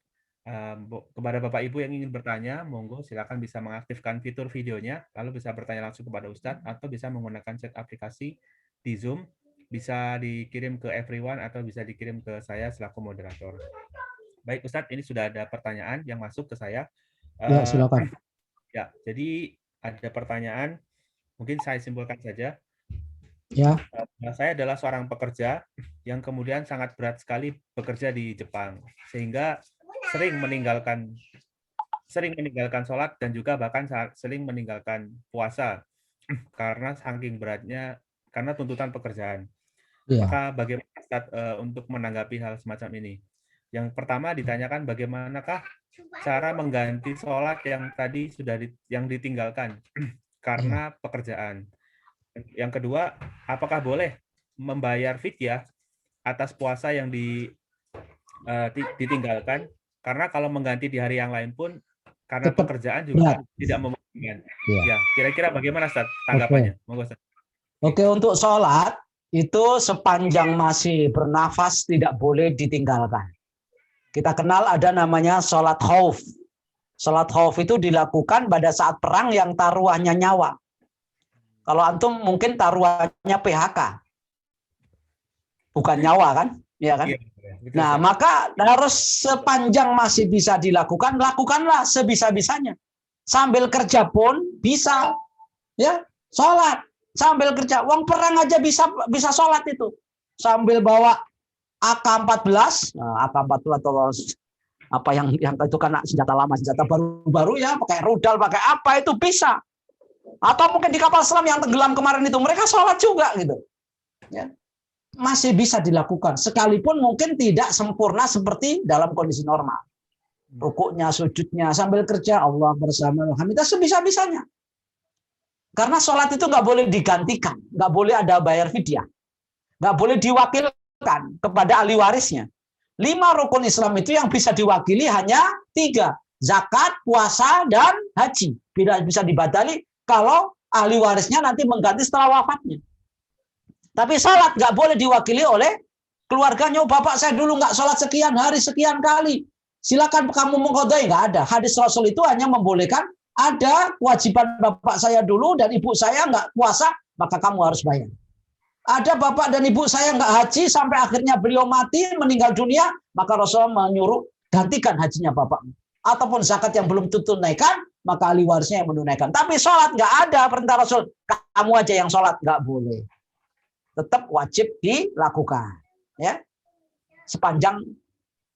Kepada Bapak Ibu yang ingin bertanya, monggo silakan bisa mengaktifkan fitur videonya, lalu bisa bertanya langsung kepada Ustadz atau bisa menggunakan chat aplikasi di Zoom, bisa dikirim ke everyone atau bisa dikirim ke saya selaku moderator. Baik Ustadz, ini sudah ada pertanyaan yang masuk ke saya. Ya, silakan. Ya, jadi ada pertanyaan, mungkin saya simpulkan saja. Ya. Saya adalah seorang pekerja yang kemudian sangat berat sekali bekerja di Jepang, sehingga sering meninggalkan sholat dan juga bahkan sering meninggalkan puasa karena saking beratnya karena tuntutan pekerjaan. Iya. Maka bagaimana Ustaz, untuk menanggapi hal semacam ini? Yang pertama ditanyakan bagaimanakah cara mengganti sholat yang tadi sudah yang ditinggalkan karena pekerjaan. Yang kedua, apakah boleh membayar fidyah atas puasa yang ditinggalkan? Karena kalau mengganti di hari yang lain pun karena Tetap pekerjaan juga berat. tidak memungkinkan. Iya. Ya, kira-kira bagaimana Ustaz tanggapannya? Monggo Ustaz. Oke, untuk sholat itu sepanjang masih bernafas tidak boleh ditinggalkan. Kita kenal ada namanya sholat khauf. Sholat khauf itu dilakukan pada saat perang yang taruhannya nyawa. Kalau antum mungkin taruhannya PHK. Bukan nyawa kan? Ya kan? Nah, maka harus sepanjang masih bisa dilakukan, lakukanlah sebisa-bisanya. Sambil kerja pun bisa. Ya, sholat. Sambil kerja, uang perang aja bisa sholat itu. Sambil bawa AK-14, nah, AK-14 atau apa yang itu kan senjata lama, senjata baru-baru ya, pakai rudal, pakai apa itu bisa. Atau mungkin di kapal selam yang tenggelam kemarin itu mereka sholat juga gitu. Ya. Masih bisa dilakukan, sekalipun mungkin tidak sempurna seperti dalam kondisi normal. Rukuknya, sujudnya, sambil kerja Allah bersama Alhamdulillah sebisa-bisanya. Karena sholat itu nggak boleh digantikan, nggak boleh ada bayar fidyah, nggak boleh diwakilkan kepada ahli warisnya. 5 rukun Islam itu yang bisa diwakili hanya 3, zakat, puasa, dan haji. Tidak bisa dibadali kalau ahli warisnya nanti mengganti setelah wafatnya. Tapi sholat nggak boleh diwakili oleh keluarganya. Bapak saya dulu nggak sholat sekian hari, sekian kali. Silakan kamu mengqadai, nggak ada. Hadis Rasul itu hanya membolehkan ada kewajiban bapak saya dulu dan ibu saya nggak puasa, maka kamu harus bayar. Ada bapak dan ibu saya nggak haji sampai akhirnya beliau mati, meninggal dunia, maka Rasulullah menyuruh gantikan hajinya bapakmu. Ataupun zakat yang belum ditunaikan, maka ahli warisnya yang menunaikan. Tapi sholat nggak ada perintah Rasul. Kamu aja yang sholat, nggak boleh. Tetap wajib dilakukan. Ya, sepanjang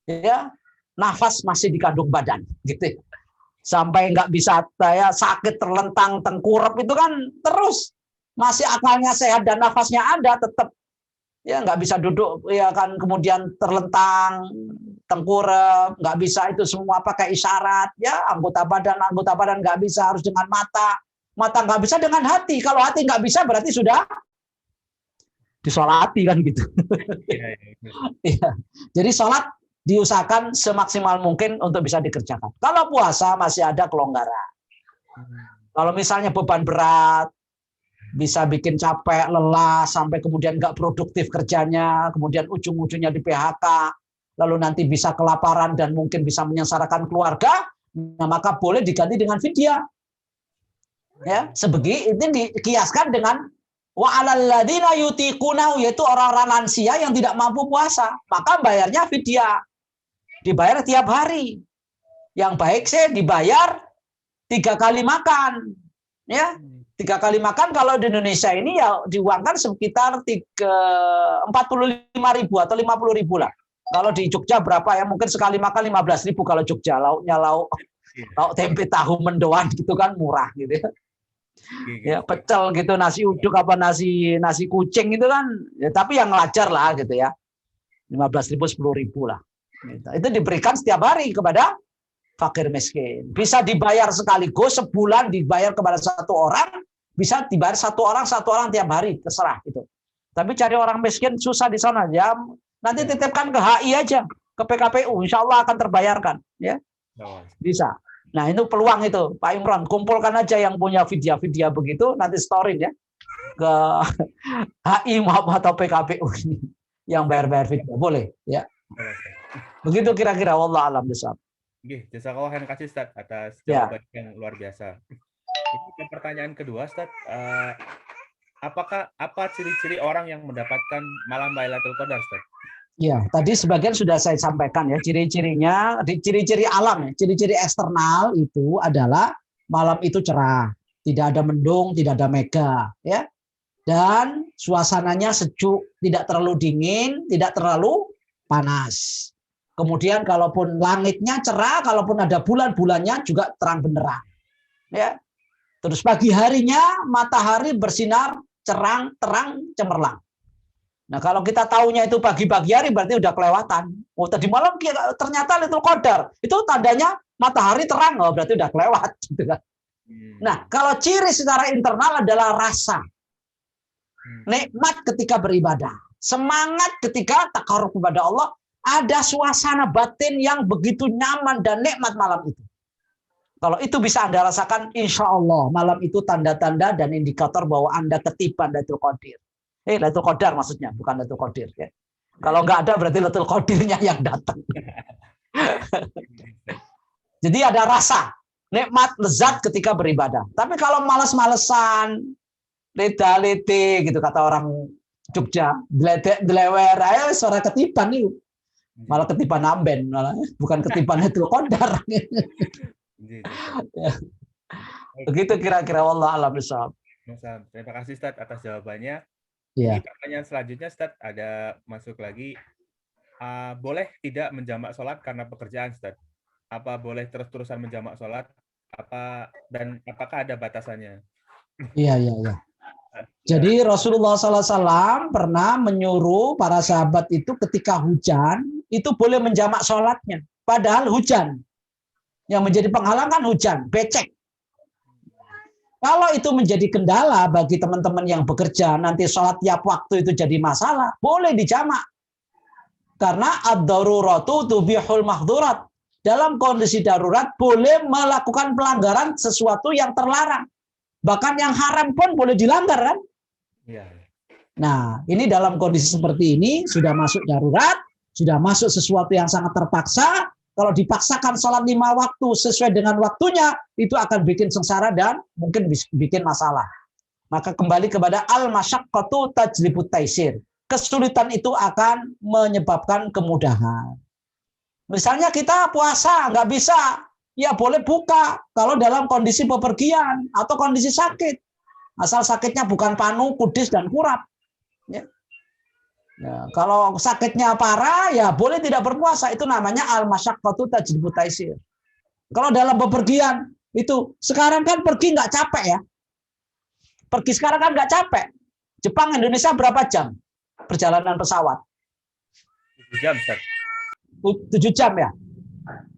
ya nafas masih di kandung badan, gitu. Sampai nggak bisa saya sakit terlentang tengkurap itu kan terus masih akalnya sehat dan nafasnya ada tetap ya nggak bisa duduk ya kan kemudian terlentang tengkurap nggak bisa itu semua pakai isyarat ya anggota badan nggak bisa harus dengan mata nggak bisa dengan hati kalau hati nggak bisa berarti sudah disolati kan gitu. Ya. Jadi sholat diusahakan semaksimal mungkin untuk bisa dikerjakan. Kalau puasa masih ada kelonggaran. Kalau misalnya beban berat, bisa bikin capek, lelah, sampai kemudian nggak produktif kerjanya, kemudian ujung-ujungnya di PHK, lalu nanti bisa kelaparan dan mungkin bisa menyengsarakan keluarga, nah maka boleh diganti dengan fidyah. Ya, sebegi ini dikiaskan dengan wa 'alal ladzina yutiqunahu, yaitu orang-orang lansia yang tidak mampu puasa, maka bayarnya fidyah. Dibayar tiap hari. Yang baik sih dibayar 3 kali makan. Ya, 3 kali makan kalau di Indonesia ini ya diuangkan sekitar 45.000 atau 50.000 lah. Kalau di Jogja berapa ya? Mungkin sekali makan 15.000 kalau Jogja. Lauknya lauk tempe tahu mendoan gitu kan murah gitu ya. Ya pecel gitu, nasi uduk apa nasi kucing itu kan. Ya, tapi yang ngajar lah gitu ya. 15.000 10.000 lah. Itu diberikan setiap hari kepada fakir miskin. Bisa dibayar sekaligus sebulan dibayar kepada satu orang, bisa dibayar satu orang tiap hari, terserah itu. Tapi cari orang miskin susah di sana ya. Nanti titipkan ke HI aja, ke PKPU, insya Allah akan terbayarkan. Ya, bisa. Nah itu peluang itu, Pak Imran, kumpulkan aja yang punya fidyah begitu, nanti storin ya ke HI atau PKPU ini yang bayar fidyah, boleh ya. Begitu kira-kira, wallah alam bisawab. Nggih, jazakallah khairan kasih Ustaz atas jawaban yang luar biasa. Ini pertanyaan kedua Ustaz, apa ciri-ciri orang yang mendapatkan malam Lailatul Qadar Ustaz? Ya, tadi sebagian sudah saya sampaikan ya, ciri-cirinya, ciri-ciri alam, ciri-ciri eksternal itu adalah malam itu cerah, tidak ada mendung, tidak ada mega, ya. Dan suasananya sejuk, tidak terlalu dingin, tidak terlalu panas. Kemudian kalaupun langitnya cerah, kalaupun ada bulan-bulannya juga terang benderang. Ya. Terus pagi harinya matahari bersinar terang cemerlang. Nah, kalau kita taunya itu pagi-pagi hari berarti udah kelewatan. Oh, tadi malam ternyata Lailatul Qadar. Itu tandanya matahari terang, oh berarti udah kelewat gitu kan. Nah, kalau ciri secara internal adalah rasa. Nikmat ketika beribadah, semangat ketika takarrub kepada Allah, ada suasana batin yang begitu nyaman dan nikmat malam itu. Kalau itu bisa Anda rasakan, insya Allah malam itu tanda-tanda dan indikator bahwa Anda ketiban Lailatul Qadar. Lailatul Qadar maksudnya, bukan Lailatul Qadar. Ya. Kalau nggak ada berarti Lailatul Qadarnya yang datang. Jadi ada rasa, nikmat, lezat ketika beribadah. Tapi kalau malas-malesan, leta-lete gitu kata orang Jogja, delewer, suara ketiban nih. Malah ketiban amben, malah bukan ketiban Lailatul Qadar. Ya. Begitu kira-kira, wallah alam bisawab. Terima kasih Ustaz atas jawabannya. Ya. Ini pertanyaan selanjutnya Ustaz, ada masuk lagi. Boleh tidak menjamak sholat karena pekerjaan Ustaz? Apa boleh terus-terusan menjamak sholat? Dan apakah ada batasannya? Iya. Jadi Rasulullah SAW pernah menyuruh para sahabat itu ketika hujan itu boleh menjamak sholatnya. Padahal hujan. Yang menjadi penghalang kan hujan, becek. Kalau itu menjadi kendala bagi teman-teman yang bekerja, nanti sholat tiap waktu itu jadi masalah, boleh dijamak. Karena ad-daruratu tubihul mahdzurat. Dalam kondisi darurat boleh melakukan pelanggaran sesuatu yang terlarang. Bahkan yang haram pun boleh dilanggar kan? Ya. Nah, ini dalam kondisi seperti ini, sudah masuk darurat, sudah masuk sesuatu yang sangat terpaksa. Kalau dipaksakan sholat 5 waktu sesuai dengan waktunya, itu akan bikin sengsara dan mungkin bikin masalah. Maka kembali kepada al-masyaqqatu tajlibut taisir. Kesulitan itu akan menyebabkan kemudahan. Misalnya kita puasa, nggak bisa, ya boleh buka kalau dalam kondisi bepergian atau kondisi sakit. Asal sakitnya bukan panu, kudis, dan kurap. Ya. Nah, kalau sakitnya parah, ya boleh tidak berpuasa. Itu namanya al-masyaqqatu tajlibut taisir. Kalau dalam bepergian, itu sekarang kan pergi nggak capek ya. Pergi sekarang kan nggak capek. Jepang, Indonesia berapa jam perjalanan pesawat? 7 jam, Ustaz. 7 jam ya.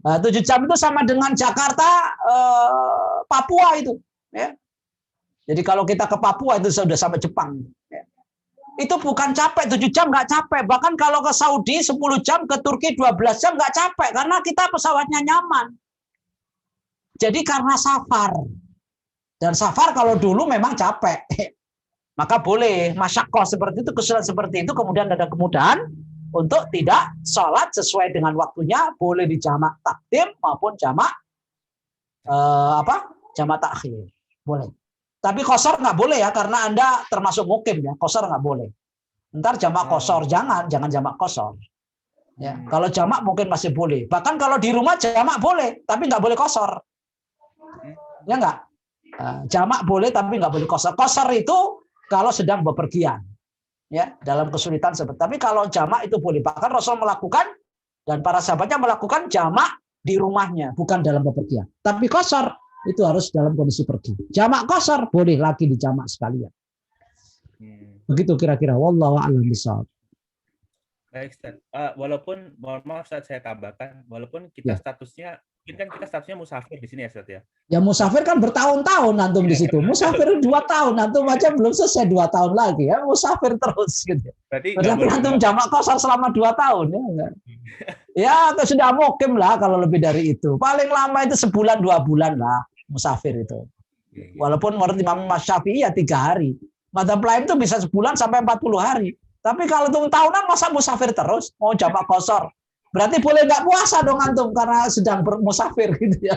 Nah, 7 jam itu sama dengan Jakarta, Papua itu. Ya. Jadi kalau kita ke Papua itu sudah sampai Jepang. Ya. Itu bukan capek, 7 jam nggak capek. Bahkan kalau ke Saudi 10 jam, ke Turki 12 jam nggak capek. Karena kita pesawatnya nyaman. Jadi karena safar. Dan safar kalau dulu memang capek. Maka boleh masyaqqah seperti itu, kesulitan seperti itu, kemudian ada kemudahan untuk tidak sholat sesuai dengan waktunya, boleh dijamak takdim maupun jamak jamak takhir. Boleh. Tapi qashar nggak boleh ya, karena Anda termasuk mukim ya. Qashar nggak boleh. Ntar jamak qashar, jangan jamak qashar. Ya, kalau jamak mungkin masih boleh. Bahkan kalau di rumah jamak boleh, tapi nggak boleh qashar. Ya nggak? Jamak boleh, tapi nggak boleh qashar. Qashar itu kalau sedang bepergian. Ya, dalam kesulitan seperti. Tapi kalau jamak itu boleh. Bahkan Rasul melakukan dan para sahabatnya melakukan jamak di rumahnya, bukan dalam bepergian. Tapi qashar itu harus dalam kondisi pergi. Jamak qashar boleh lagi dijamak sekalian. Begitu kira-kira. Wallahu a'lam bishawab. Baik, Ustaz. Walaupun, mohon maaf Ustaz, saya tambahkan, walaupun kita statusnya, mungkin kan kita statusnya musafir di sini ya Ustaz ya. Ya musafir kan bertahun-tahun antum di situ. Musafir 2 tahun, antum aja belum selesai 2 tahun lagi ya. Musafir terus gitu. Berarti antum jamak qashar selama 2 tahun ya enggak. Ya, sudah mukim lah kalau lebih dari itu. Paling lama itu sebulan 2 bulan lah musafir itu. Walaupun menurut Imam Syafi'i ya 3 hari. Madzhab lain itu bisa sebulan sampai 40 hari. Tapi kalau hitung tahunan masa musafir terus mau jamak qashar. Berarti boleh nggak puasa dong antum karena sedang bermusafir gitu ya.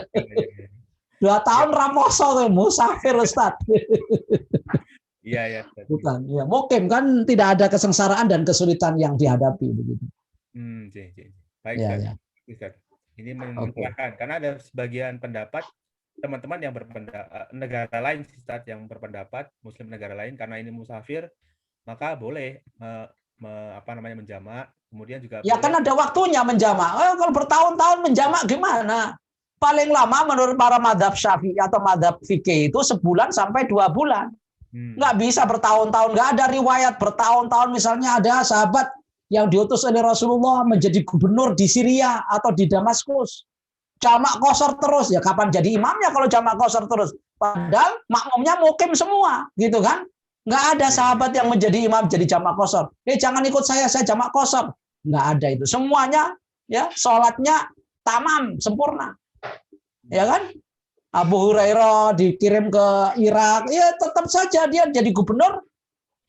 2 tahun raposo tuh musafir Ustaz. Iya. Bukan, ya mukim kan tidak ada kesengsaraan dan kesulitan yang dihadapi begitu. Baik, ya. Ustaz. Ini menunjukkan karena ada sebagian pendapat teman-teman yang berpendapat negara lain Ustaz yang berpendapat muslim negara lain karena ini musafir maka boleh menjamak. Kemudian juga ya kan ada waktunya menjamak. Kalau bertahun-tahun menjamak gimana? Paling lama menurut para madzhab Syafi'i atau madzhab fikih itu sebulan sampai 2 bulan. Nggak bisa bertahun-tahun, nggak ada riwayat bertahun-tahun. Misalnya ada sahabat yang diutus oleh Rasulullah menjadi gubernur di Syria atau di Damaskus. Jamak qashar terus, ya kapan jadi imamnya kalau jamak qashar terus? Padahal makmumnya mukim semua, gitu kan? Nggak ada sahabat yang menjadi imam jadi jamak qashar. Jangan ikut saya jamak qashar. Nggak ada itu. Semuanya ya sholatnya tamam, sempurna. Ya kan? Abu Hurairah dikirim ke Irak, ya tetap saja dia jadi gubernur,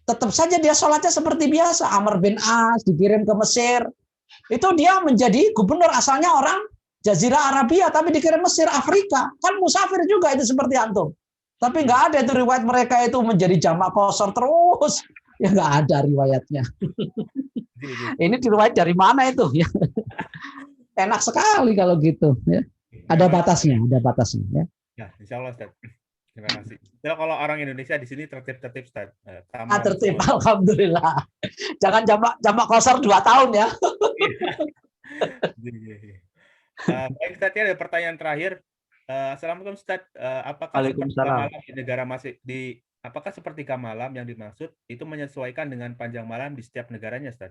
tetap saja dia sholatnya seperti biasa. Amr bin As dikirim ke Mesir, itu dia menjadi gubernur, asalnya orang Jazirah Arabia, tapi dikirim Mesir, Afrika. Kan musafir juga itu seperti antum. Tapi nggak ada itu riwayat mereka itu menjadi jamak qashar terus. Ya nggak ada riwayatnya. Ini riwayat dari mana itu? Ya. Enak sekali kalau gitu. Ya. Ada batasnya, ada batasnya. Ya. Ya, insya Allah, Ustaz. Terima kasih. Kalau orang Indonesia di sini tertib, Ustaz. Tertib, alhamdulillah. Jangan jamak qashar 2 tahun ya. Baik, Ustaz, ada pertanyaan terakhir. Assalamualaikum, Ustaz. Apakah Waalaikumsalam. malam di negara apakah sepertiga malam yang dimaksud itu menyesuaikan dengan panjang malam di setiap negaranya, Ustaz?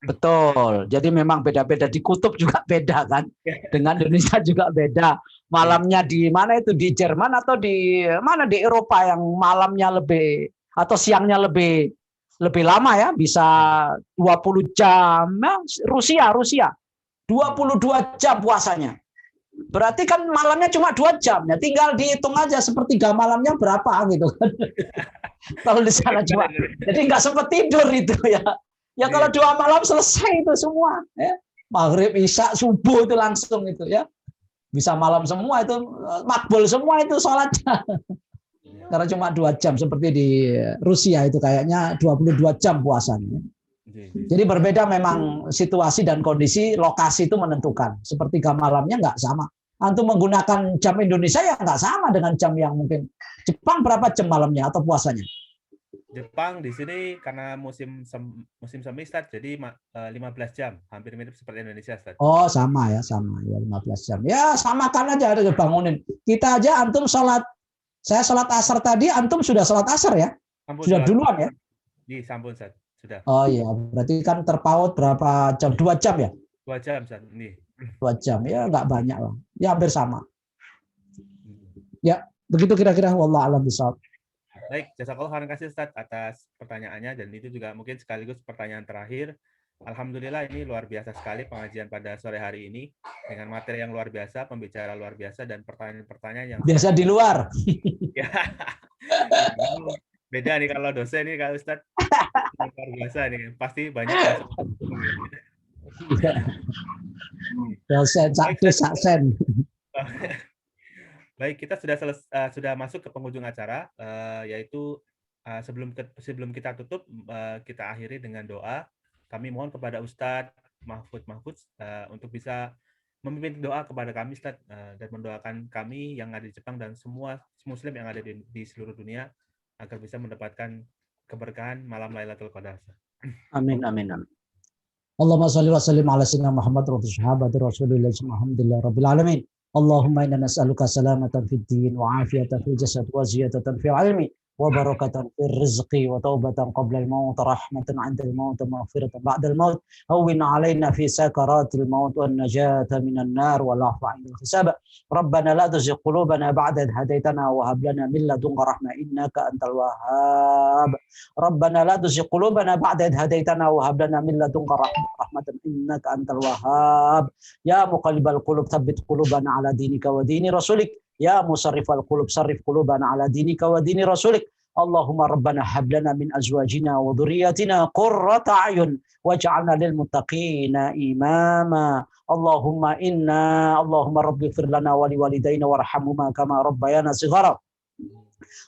Betul. Jadi memang beda-beda, di kutub juga beda kan. Dengan Indonesia juga beda. Malamnya di mana itu, di Jerman atau di mana di Eropa yang malamnya lebih atau siangnya lebih lama ya, bisa 20 jam. Ya, Rusia 22 jam puasanya. Berarti kan malamnya cuma 2 jam. Ya tinggal dihitung aja sepertiga malamnya berapa gitu kan. Kalau di sana cuma. Jadi nggak sempat tidur itu ya. Ya kalau 2 malam selesai itu semua, ya. Maghrib, Isya, subuh itu langsung itu ya. Bisa malam semua itu, makbul semua itu sholatnya. Karena cuma 2 jam seperti di Rusia itu kayaknya 22 jam puasanya. Jadi berbeda memang situasi dan kondisi, lokasi itu menentukan. Sepertiga malamnya nggak sama. Antum menggunakan jam Indonesia ya nggak sama dengan jam yang mungkin Jepang berapa jam malamnya atau puasanya? Jepang di sini karena musim semi, Ustaz, jadi 15 jam, hampir mirip seperti Indonesia, Ustaz. Oh, sama ya 15 jam. Ya, samakan aja, ada bangunin. Kita aja antum sholat, saya sholat asar tadi, antum sudah sholat asar ya? Sudah duluan ya? Di Sampun, Ustaz. Sudah. Oh iya, berarti kan terpaut berapa jam? 2 jam ya? 2 jam, Ustaz. Nih. 2 jam, ya nggak banyak lah. Ya hampir sama. Ya, begitu kira-kira, wallah a'lam bishawab. Baik, jazakallah khairan kasih, Ustaz, atas pertanyaannya, dan itu juga mungkin sekaligus pertanyaan terakhir. Alhamdulillah ini luar biasa sekali pengajian pada sore hari ini dengan materi yang luar biasa, pembicara luar biasa, dan pertanyaan-pertanyaan yang biasa di luar. Ya. Beda nih kalau dosen nih, Kak Ustaz. Luar biasa nih, pasti banyak. Dosen, saksen. Baik, kita sudah masuk ke penghujung acara, yaitu sebelum kita tutup, kita akhiri dengan doa. Kami mohon kepada Ustadz Mahfud untuk bisa memimpin doa kepada kami, Ustadz, dan mendoakan kami yang ada di Jepang dan semua Muslim yang ada di seluruh dunia agar bisa mendapatkan keberkahan malam Lailatul Qadar. Amin, amin, amin. Allahumma shalli wa sallim ala sayyidina Muhammad wa sahabati Rasulillah alhamdulillah rabbil alamin. Allahumma inna nas'aluka salamatan fid din wa afiyatan fil jasad wa ziyadatan fil ilmi wa barakatan fil rizqi wa taubatan qabla al-maut rahmatan 'inda al-maut wa maghfiratan ba'da al-maut hawwin 'alaina fi sakaratil maut wan najata minan nar wa la'fa 'inda al-hisab. Rabbana la tuzigh qulubana ba'da idh hadaytana wa hab lana min ladunka rahmah innaka antal wahhab. Rabbana la tuzigh qulubana ba'da idh hadaytana wa hab lana min ladunka rahmatan innaka antal wahhab. Ya muqallibal qulub tsabbit qulubana ala dinika wa dini rasulik. Ya musarrifal qulub sarrif qulubana ala dinika wa dini rasulik. Allahumma rabbana hab lana min azwajina wa dhurriyyatina qurrata a'yun waj'alna lil muttaqina imama. Allahumma rabbi ighfir lana wa liwalidayna warhamhuma kama rabbayana shighara.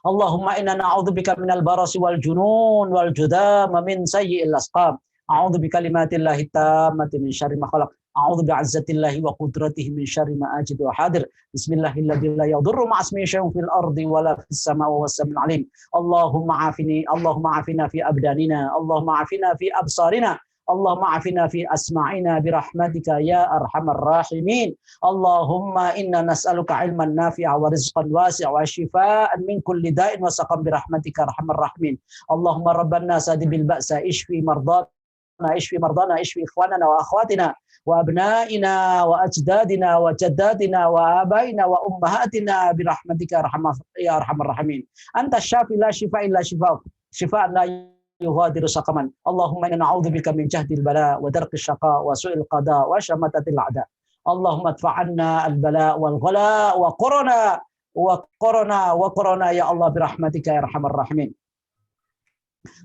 Allahumma inna na'udzubika minal barasi wal junun wal judam min sayyi'il asqam. A'udzu bikalimatillahi tammati min syarri ma khalaq. A'udzu bi'izzatillahi wa qudratihi min syarri ma ajid wa hadir. Bismillahilladzi la yadurru ma'asmihi syai'un fil ardi wala fis sama'i wa huwas samiul 'alim. Allahumma afina fi abdanina, Allahumma afina fi absarina, Allahumma afina fi asma'ina birahmatika ya arhamar rahimin. Allahumma inna nas'aluka ilman nafi'a wa rizqan wasi'a wa shifaan min kulli da'in wa saqam birahmatika arhamar rahimin. Allahumma rabbana sadi bil ba'sa ishfi mardana ishfi mardana ishfi ikhwanana wa akhwatina wa abnaina wa ajdadina wa jaddatina wa abaina wa ummahatina birahmatika ya arhamar rahimin. Anta syafi la shifa illa shifa shifaan la yughadiru saqaman. Allahumma inna na'udzubika min jahdil bala wa darqis syaqa wa su'il qada wa syamatatil a'da. Allahumma adfa'anna al-bala wal ghala wa corona ya Allah birahmatika ya arhamar rahimin.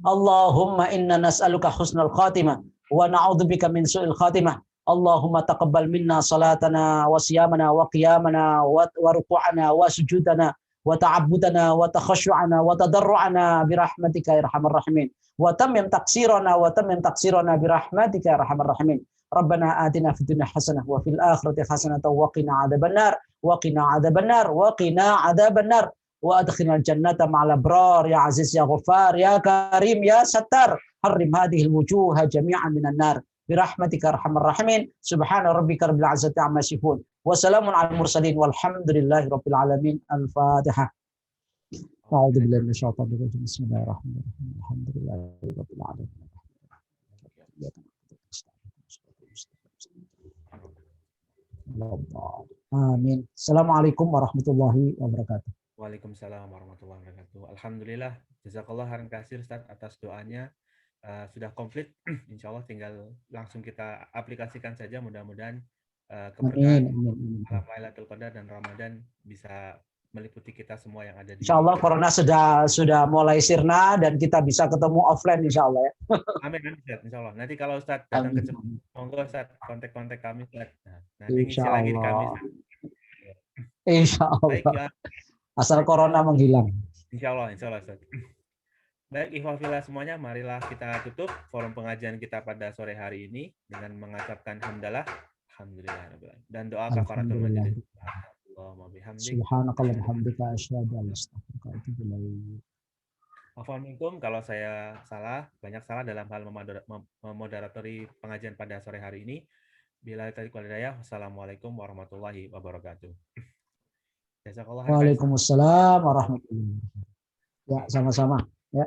Allahumma inna nas'aluka husnal khatimah wa na'udzubika min su'il khatimah. Allahumma taqabbal minna salatana wa siyamana wa qiyamana wa ruku'ana wa sujudana wa ta'abbudana wa takhashu'ana wa tadarru'ana birahmatika ya arhamar rahimin. Wa tammim taqsirana birahmatika ya arhamar rahimin. Rabbana atina fid dunya hasanah wa fil akhirati hasanah wa qina adzabannar wa qina adzabannar wa qina adzabannar wa adkhilnal jannata ma'al abrar ya aziz ya ghaffar ya karim ya sattar harrim hadhihi alwujuha jami'an minan nar birahmatika arhamar rahimin. Subhana rabbika rabbil izzati amma yasifun wa salamun alal mursalin walhamdulillahi rabbil alamin. Al-Fatihah. A'udzu billahi minasyaitonir rajim. Bismillahirrahmanirrahim. Alhamdulillahi rabbil alamin. Amin. Assalamualaikum warahmatullahi wabarakatuh. Waalaikumsalam warahmatullahi wabarakatuh. Alhamdulillah, jazakallah khairan katsir Ustaz atas doanya. Sudah komplit, insya Allah tinggal langsung kita aplikasikan saja, mudah-mudahan keberkahan malam Lailatul Qadar dan Ramadan bisa meliputi kita semua yang ada di. Insya Allah corona sudah mulai sirna dan kita bisa ketemu offline insya Allah ya. Amin, insya Allah. Nanti kalau Ustaz datang ke Jepang, monggo Ustaz kontak kami Ustaz. Nanti ngisi lagi di kami. Insya Allah. Baik, ya. Asal corona menghilang. Insya Allah Ustaz. Baik, ikhwafillah semuanya, marilah kita tutup forum pengajian kita pada sore hari ini dengan mengucapkan hamdalah, alhamdulillah, dan doa kafaratul majelis. Allahumma bihamdik. Subhanakallahumma hamdika asyhadu an la ilaha illa anta astaghfiruka wa atubu ilaik. Assalamualaikum, kalau saya salah, banyak salah dalam hal memoderatori pengajian pada sore hari ini. Bila taufiq wal hidayah, wassalamualaikum warahmatullahi wabarakatuh. Waalaikumsalam warahmatullahi wabarakatuh. Ya, sama-sama. Ya.